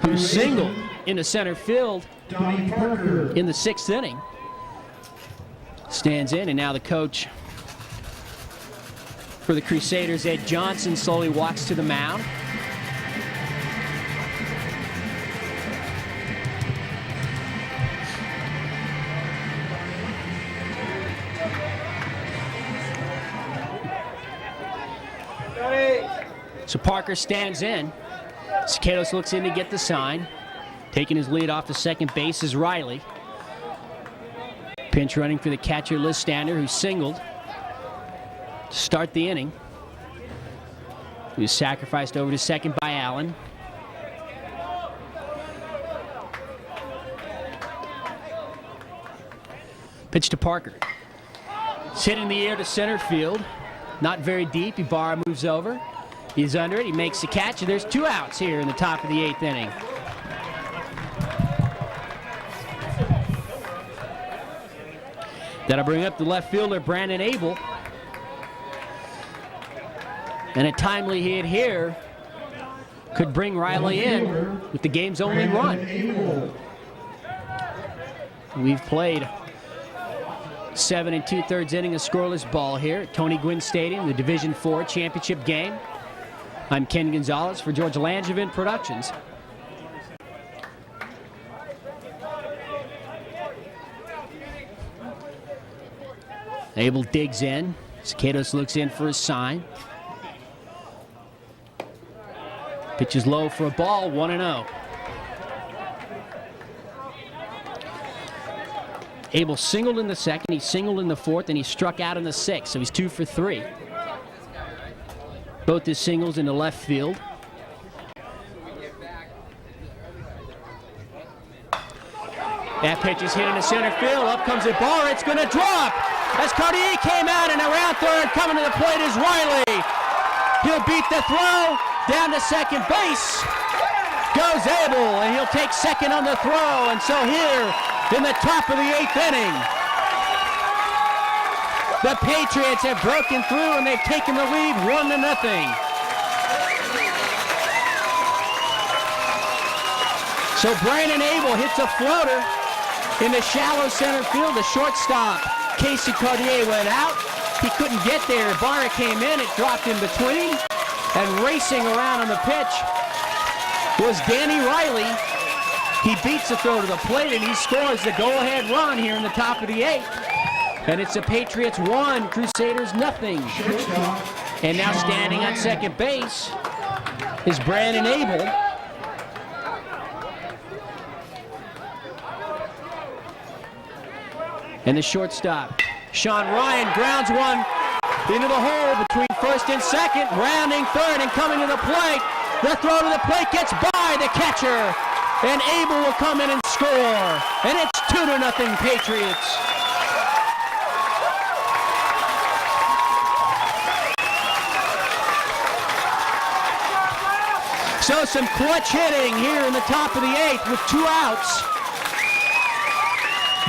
who singled into center field in the 6th inning, stands in. And now the coach for the Crusaders, Ed Johnson, slowly walks to the mound. So Parker stands in. Cicados looks in to get the sign. Taking his lead off the second base is Riley. Pinch running for the catcher, Listander, who singled to start the inning. He was sacrificed over to second by Allen. Pitch to Parker. It's hit in the air to center field. Not very deep. Ibarra moves over. He's under it. He makes the catch. And there's 2 outs here in the top of the 8th inning. That'll bring up the left fielder, Brandon Abel. And a timely hit here could bring Riley in with the game's only run. We've played 7 2/3 inning of scoreless ball here at Tony Gwynn Stadium, the Division IV championship game. I'm Ken Gonzalez for George Langevin Productions. Abel digs in. Cicados looks in for a sign. Pitch is low for a ball, 1-0. Abel singled in the second, he singled in the fourth, and he struck out in the sixth, so he's 2 for 3. Both his singles into left field. That pitch is hit into center field. Up comes a bar. It's going to drop. As Cartier came out and around third, coming to the plate is Riley. He'll beat the throw. Down to second base goes Abel, and he'll take second on the throw. And so here in the top of the 8th inning, the Patriots have broken through and they've taken the lead 1-0. So Brandon Abel hits a floater in the shallow center field. The shortstop, Casey Cartier, went out. He couldn't get there. Barra came in. It dropped in between. And racing around on the pitch was Danny Riley. He beats the throw to the plate, and he scores the go-ahead run here in the top of the 8th. And it's the Patriots 1, Crusaders nothing. And now standing on second base is Brandon Abel. And the shortstop, Sean Ryan, grounds one into the hole between first and second, rounding third and coming to the plate. The throw to the plate gets by the catcher, and Abel will come in and score. And it's 2-0 Patriots. So some clutch hitting here in the top of the 8th with 2 outs.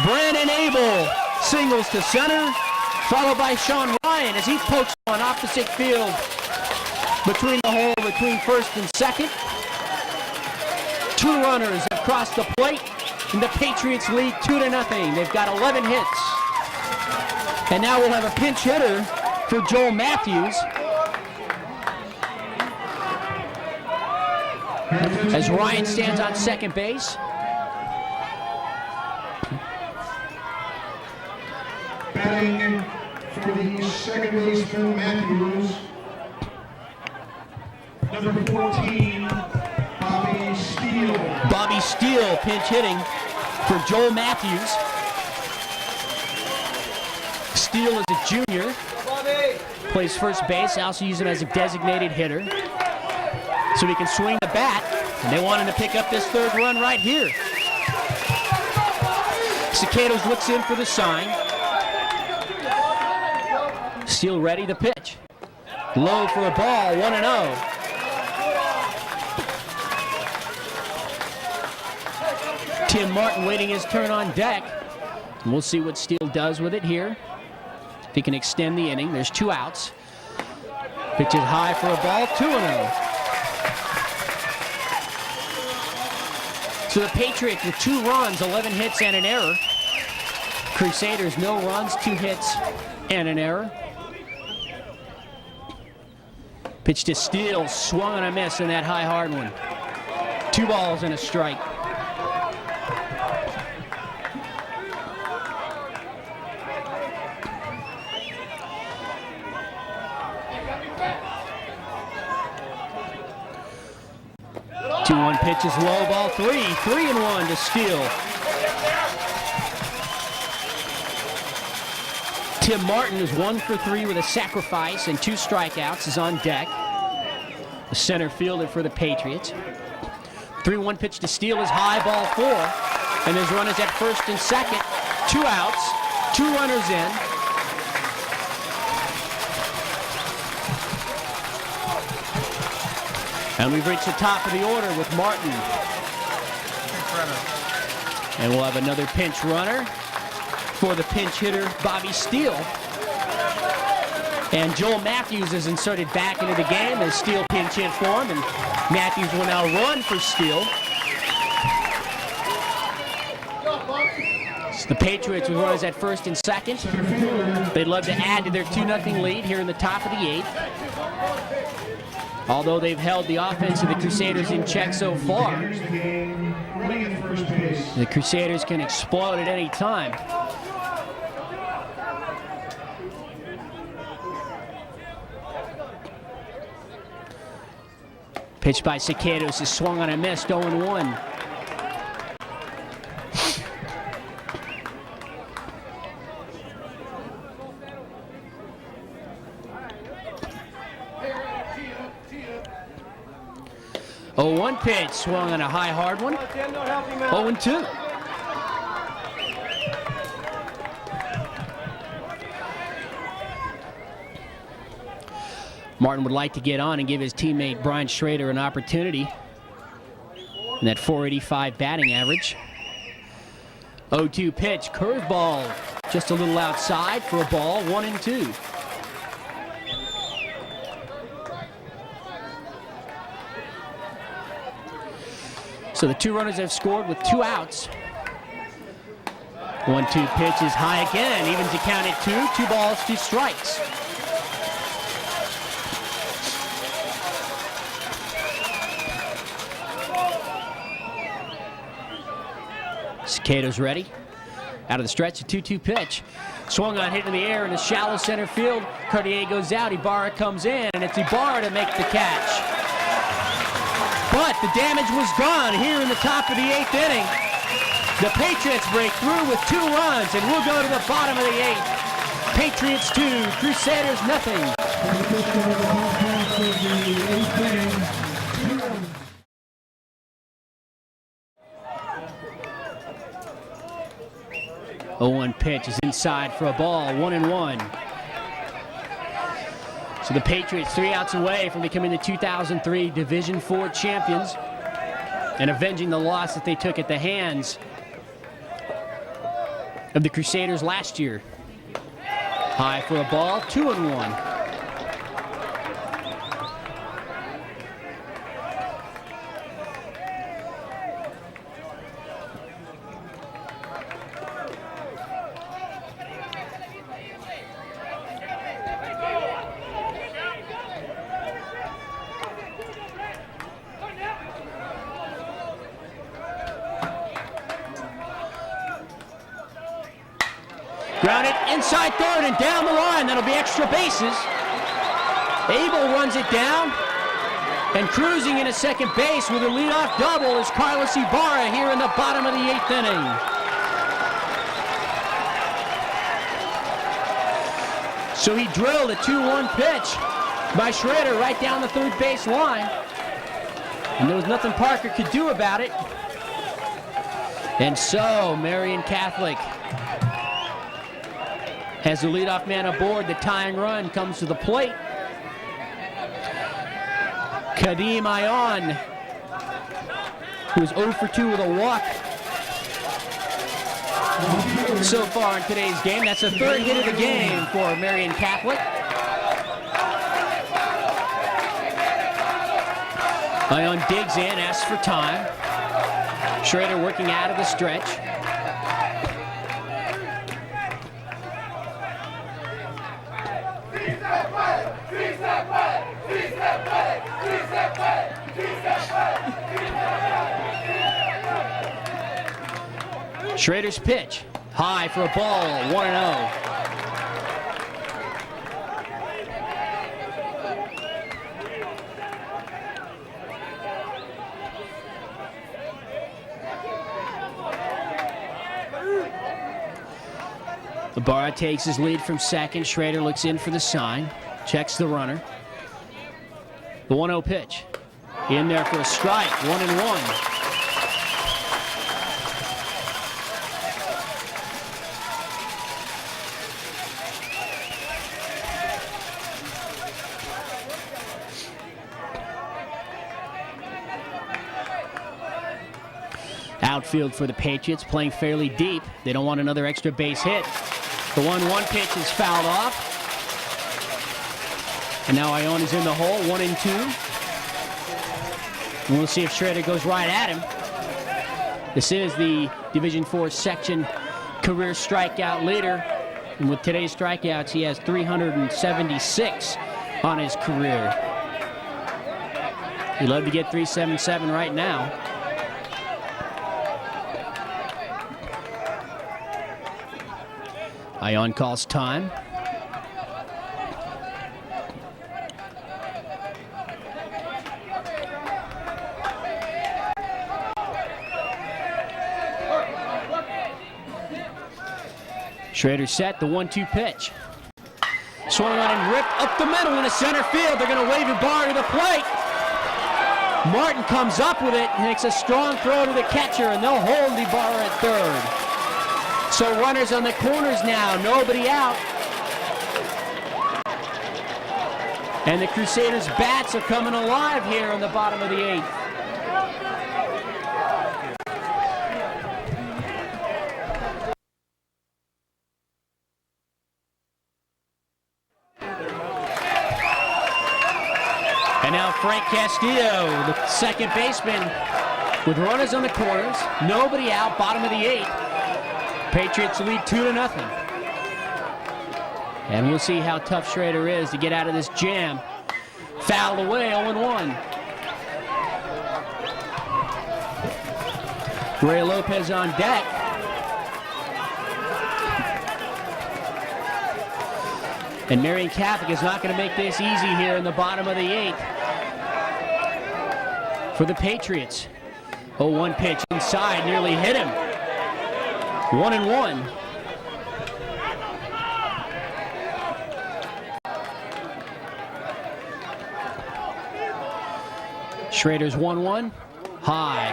Brandon Abel singles to center, followed by Sean Ryan as he pokes on opposite field between the hole between first and second. 2 runners have crossed the plate, and the Patriots lead 2-0. They've got 11 hits. And now we'll have a pinch hitter for Joel Matthews as Ryan stands on second base. Batting for the second baseman, Matthews, number 14, Bobby Steele. Bobby Steele pinch hitting for Joel Matthews. Steele is a junior, plays first base, also using him as a designated hitter, so he can swing the bat. And they want him to pick up this 3rd run right here. Cicados looks in for the sign. Steele ready to pitch. Low for a ball, 1-0. Tim Martin waiting his turn on deck. And we'll see what Steele does with it here. If he can extend the inning. There's 2 outs. Pitch is high for a ball, 2-0. So the Patriots with 2 runs, 11 hits, and an error. Crusaders, no runs, 2 hits, and an error. Pitch to Steele, swung and a miss in that high hard one. 2 balls and a strike. Two-one pitch is low, ball 3. 3-1 to Steele. Tim Martin is 1 for 3 with a sacrifice and 2 strikeouts, is on deck. The center fielder for the Patriots. 3-1 pitch to Steele is high, ball 4. And there's runners at first and second. 2 outs, 2 runners in. And we've reached the top of the order with Martin. And we'll have another pinch runner for the pinch hitter, Bobby Steele. And Joel Matthews is inserted back into the game as Steele pinch hit for him, and Matthews will now run for Steele. So the Patriots with runners at first and second. They'd love to add to their 2-0 lead here in the top of the 8th. Although they've held the offense of the Crusaders in check so far, the Crusaders can explode at any time. Pitch by Cicados is swung on and missed, 0-1. Oh, 1 pitch swung on a high, hard one. 0-2. Martin would like to get on and give his teammate Brian Schrader an opportunity in that .485 batting average. 0-2 pitch, curveball, just a little outside for a ball, 1-2. So the 2 runners have scored with 2 outs. 1-2 pitch is high again, evens the count at 2, 2 balls, 2 strikes. Cicados ready. Out of the stretch, a 2-2 pitch. Swung on, hit in the air in the shallow center field. Cartier goes out, Ibarra comes in, and it's Ibarra to make the catch. But the damage was gone here in the top of the 8th inning. The Patriots break through with 2 runs, and we'll go to the bottom of the 8th. Patriots 2, Crusaders nothing. 0-1 pitch is inside for a ball, 1-1. So the Patriots 3 outs away from becoming the 2003 Division IV champions and avenging the loss that they took at the hands of the Crusaders last year. High for a ball, 2-1. Grounded inside third and down the line. That'll be extra bases. Abel runs it down. And cruising into second base with a leadoff double is Carlos Ibarra here in the bottom of the 8th inning. So he drilled a 2-1 pitch by Schrader right down the third base line. And there was nothing Parker could do about it. And so Marion Catholic has the leadoff man aboard. The tying run comes to the plate. Kadim Ayon, who's 0 for 2 with a walk so far in today's game. That's the 3rd hit of the game for Marion Catholic. Ayon digs in, asks for time. Schrader working out of the stretch. Schrader's pitch, high for a ball, 1-0. Ibarra takes his lead from second. Schrader looks in for the sign, checks the runner. The 1-0 pitch, in there for a strike, 1-1. Outfield for the Patriots, playing fairly deep. They don't want another extra base hit. The 1-1 pitch is fouled off. And now Ione is in the hole, 1-2. And we'll see if Schrader goes right at him. This is the Division IV section career strikeout leader. And with today's strikeouts, he has 376 on his career. He'd love to get 377 right now. Ione calls time. Schrader set, the 1-2 pitch. Swung on and ripped up the middle into center field. They're going to wave Ibarra to the plate. Martin comes up with it, makes a strong throw to the catcher, and they'll hold Ibarra at third. So runners on the corners now, nobody out. And the Crusaders' bats are coming alive here in the bottom of the 8th. And now Frank Castillo, the second baseman, with runners on the corners, nobody out, bottom of the 8th. Patriots lead 2-0. And we'll see how tough Schrader is to get out of this jam. Fouled away, 0-1. Ray Lopez on deck. And Marion Catholic is not going to make this easy here in the bottom of the 8th. For the Patriots. 0-1 pitch inside, nearly hit him. 1-1. Schrader's 1-1. High.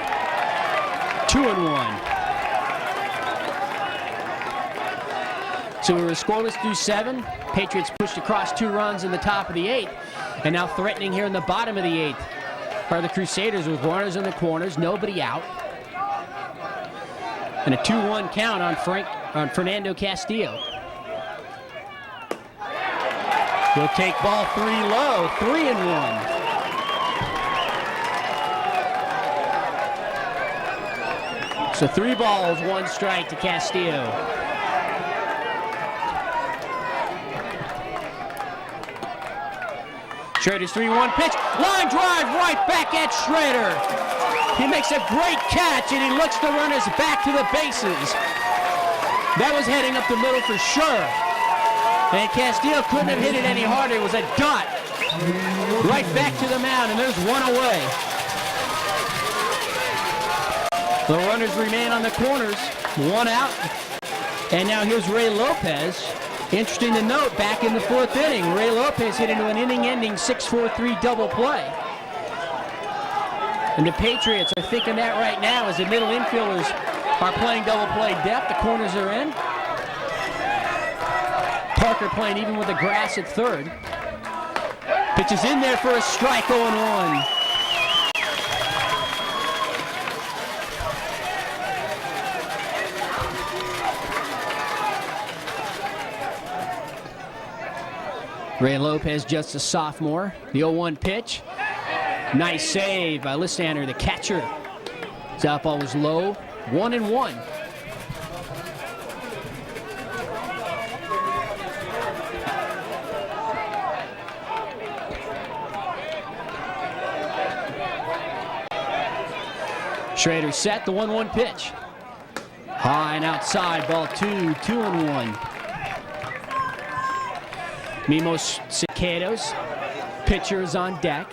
2-1. So we were scoreless through 7. Patriots pushed across 2 runs in the top of the 8th. And now threatening here in the bottom of the 8th are the Crusaders with runners in the corners, nobody out. And a 2-1 count on Fernando Castillo. He'll take ball 3 low, 3-1. So 3 balls, 1 strike to Castillo. Schrader's 3-1 pitch. Line drive right back at Schrader. He makes a great catch and he looks the runners back to the bases. That was heading up the middle for sure. And Castillo couldn't have hit it any harder. It was a dot. Right back to the mound, and there's 1 away. The runners remain on the corners. 1 out. And now here's Ray Lopez. Interesting to note, back in the 4th inning, Ray Lopez hit into an inning-ending 6-4-3 double play. And the Patriots are thinking that right now as the middle infielders are playing double play depth. The corners are in. Parker playing even with the grass at third. Pitch is in there for a strike, 0-1. Ray Lopez, just a sophomore. The 0-1 pitch. Nice save by Listander, the catcher. That ball was low. 1-1. Schrader set, the 1-1 pitch. High and outside, ball 2, 2-1. Mimos Cicados, pitcher is on deck.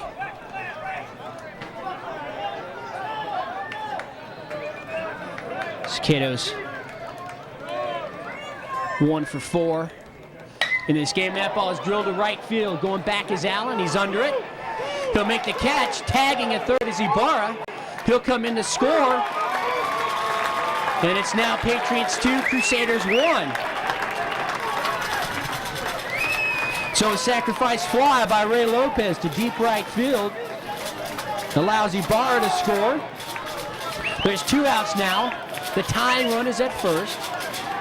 Cicados 1 for 4 in this game. That ball is drilled to right field. Going back is Allen. He's under it. He'll make the catch. Tagging at third is Ibarra. He'll come in to score. And it's now Patriots 2, Crusaders 1. So a sacrifice fly by Ray Lopez to deep right field allows Ibarra to score. There's 2 outs now. The tying run is at first,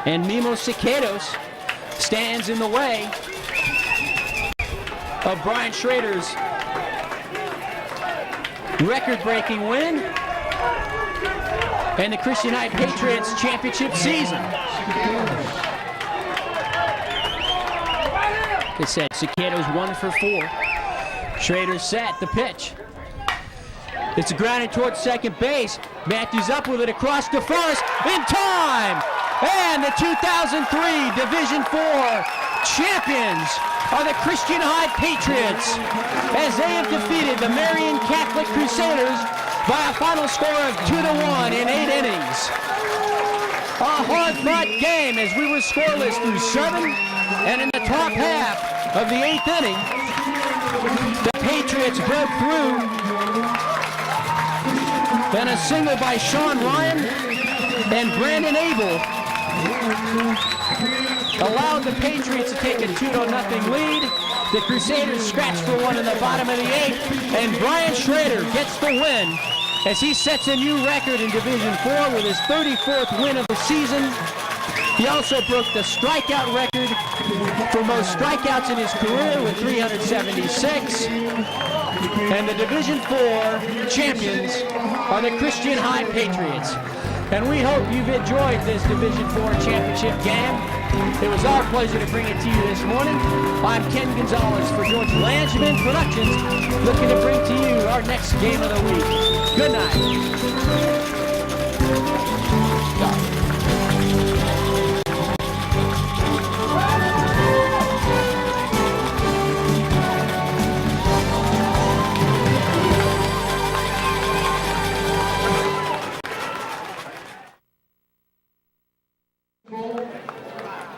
and Mimos Cicados stands in the way. of Brian Schrader's record-breaking win and the Christian High Patriots championship season. Like I said, Cicado's 1 for 4. Schrader set the pitch. It's a grounding towards second base. Matthews up with it across to first in time. And the 2003 Division IV champions are the Christian High Patriots as they have defeated the Marion Catholic Crusaders by a final score of 2-1 in 8 innings. A hard-fought game as we were scoreless through 7, and in the top half of the 8th inning, the Patriots broke through. Then a single by Sean Ryan and Brandon Abel allowed the Patriots to take a 2-0 lead. The Crusaders scratched for 1 in the bottom of the 8th, and Brian Schrader gets the win as he sets a new record in Division IV with his 34th win of the season. He also broke the strikeout record for most strikeouts in his career with 376. And the Division IV champions are the Christian High Patriots. And we hope you've enjoyed this Division IV championship game. It was our pleasure to bring it to you this morning. I'm Ken Gonzalez for George Langeman Productions, looking to bring to you our next game of the week. Good night.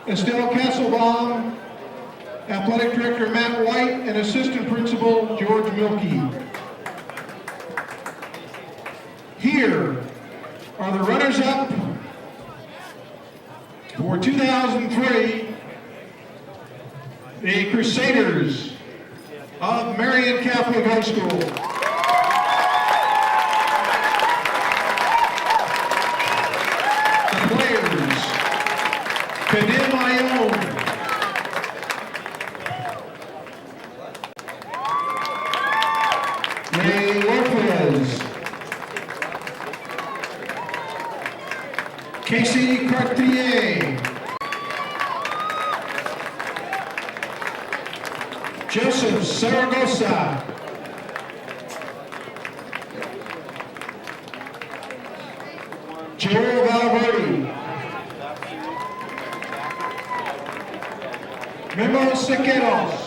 Estelle Kesselbaum, Athletic Director Matt White, and Assistant Principal George Milkey. Here are the runners-up for 2003, the Crusaders of Marion Catholic High School. Marion, Ray Lopez, Casey Cartier, Joseph Saragosa, Joel Valverde, Memo Sequeros,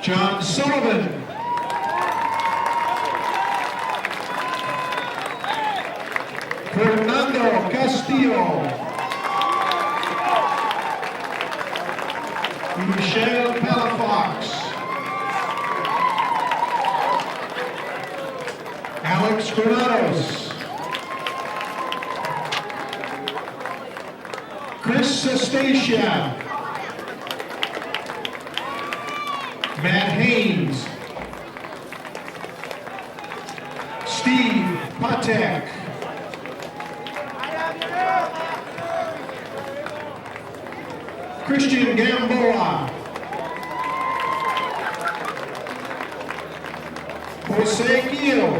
John Sullivan, Fernando Castillo, Michelle Palafox, Alex Granados, Chris Estacia, Matt Haynes, Steve Patek, Christian Gamboa, Jose Gil,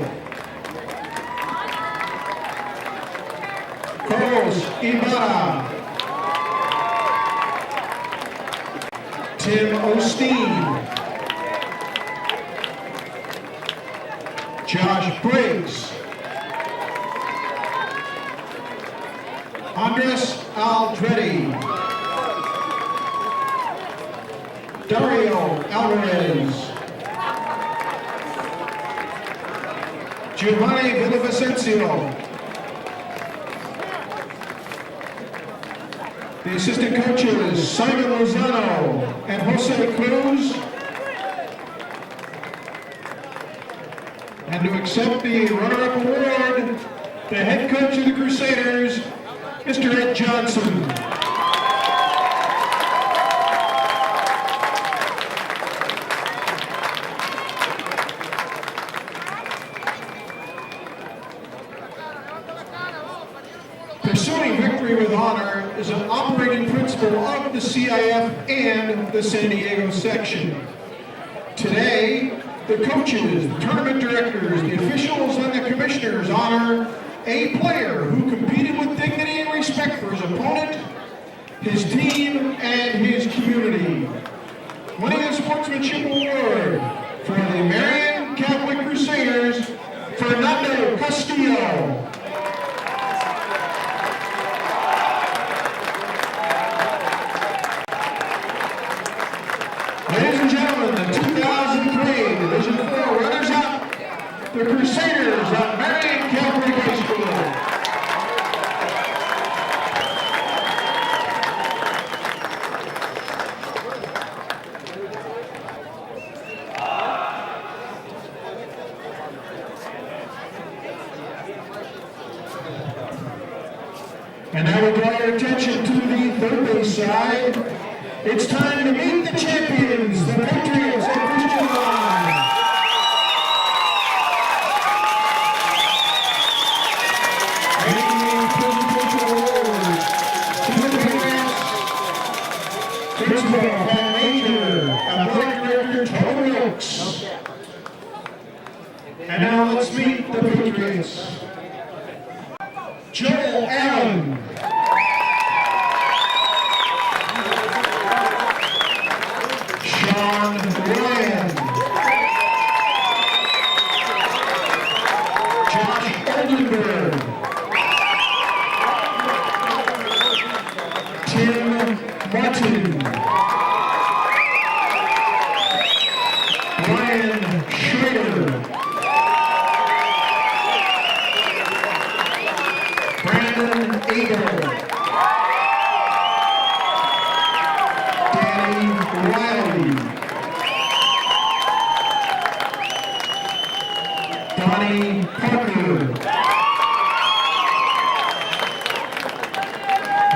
Carlos Ibarra, Tim Osteen, Josh Briggs, Andres Aldretti, Dario Alvarez, Giovanni Villavicencio. The assistant coaches, Simon Lozano and Jose Cruz. And to accept the runner-up award, the head coach of the Crusaders, Mr. Ed Johnson. principal of the CIF and the San Diego section. Today, the coaches, the tournament directors, the officials, and the commissioners honor a player who competed with dignity and respect for his opponent, his team, and his community. Winning a sportsmanship award for the Marion Catholic Crusaders, Fernando Castillo. Ladies and gentlemen, the 2003 Division IV runners-up, the Crusaders of Marion Catholic High School. And now we draw your attention to the third base side. It's time to meet the champions, the Patriots of Christian Line. Making presentation awards to the Patriots, Principal Paul Major, Athletic Director Tony Oaks. And now let's meet the Patriots. Joel Allen. Sean Ryan. Josh Oldenburg. Tim Martin. Brian Schrader. Brandon Eagle. Danny Riley. Donnie Parker.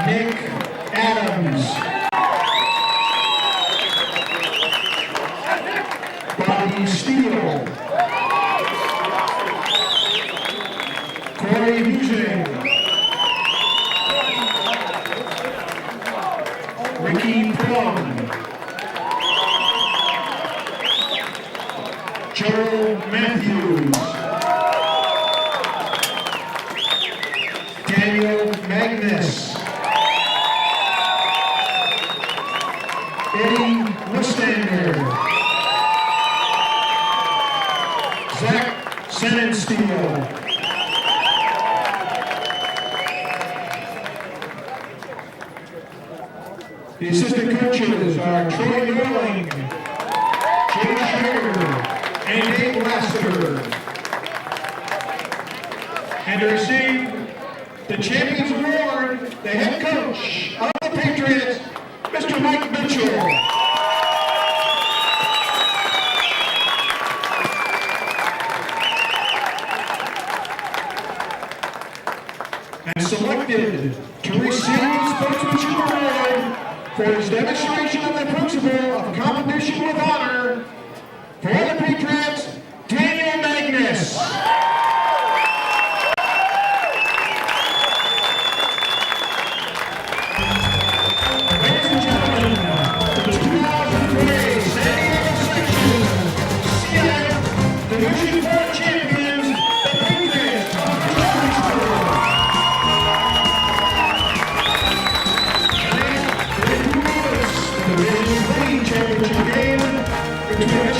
Nick Adams. Bobby Steele. Corey Hughes. Ricky Plum. Joel Matthews. Daniel Magnus. Eddie Mustander. Zach Sennensteel. The assistant coaches are Troy Norling, Jay Schrader, and Dave Lassiter. And to receive the Champions Award, the head coach of the Patriots, Mr. Mike Mitchell. And selected to receive the Sportsmanship Award for his demonstration of the principle of competition with honor, for the Patriots, Daniel Magnus. Ladies and gentlemen, the 2003 San Diego Section CIF Division IV champions, the Patriots of Christian School. The Division III championship game between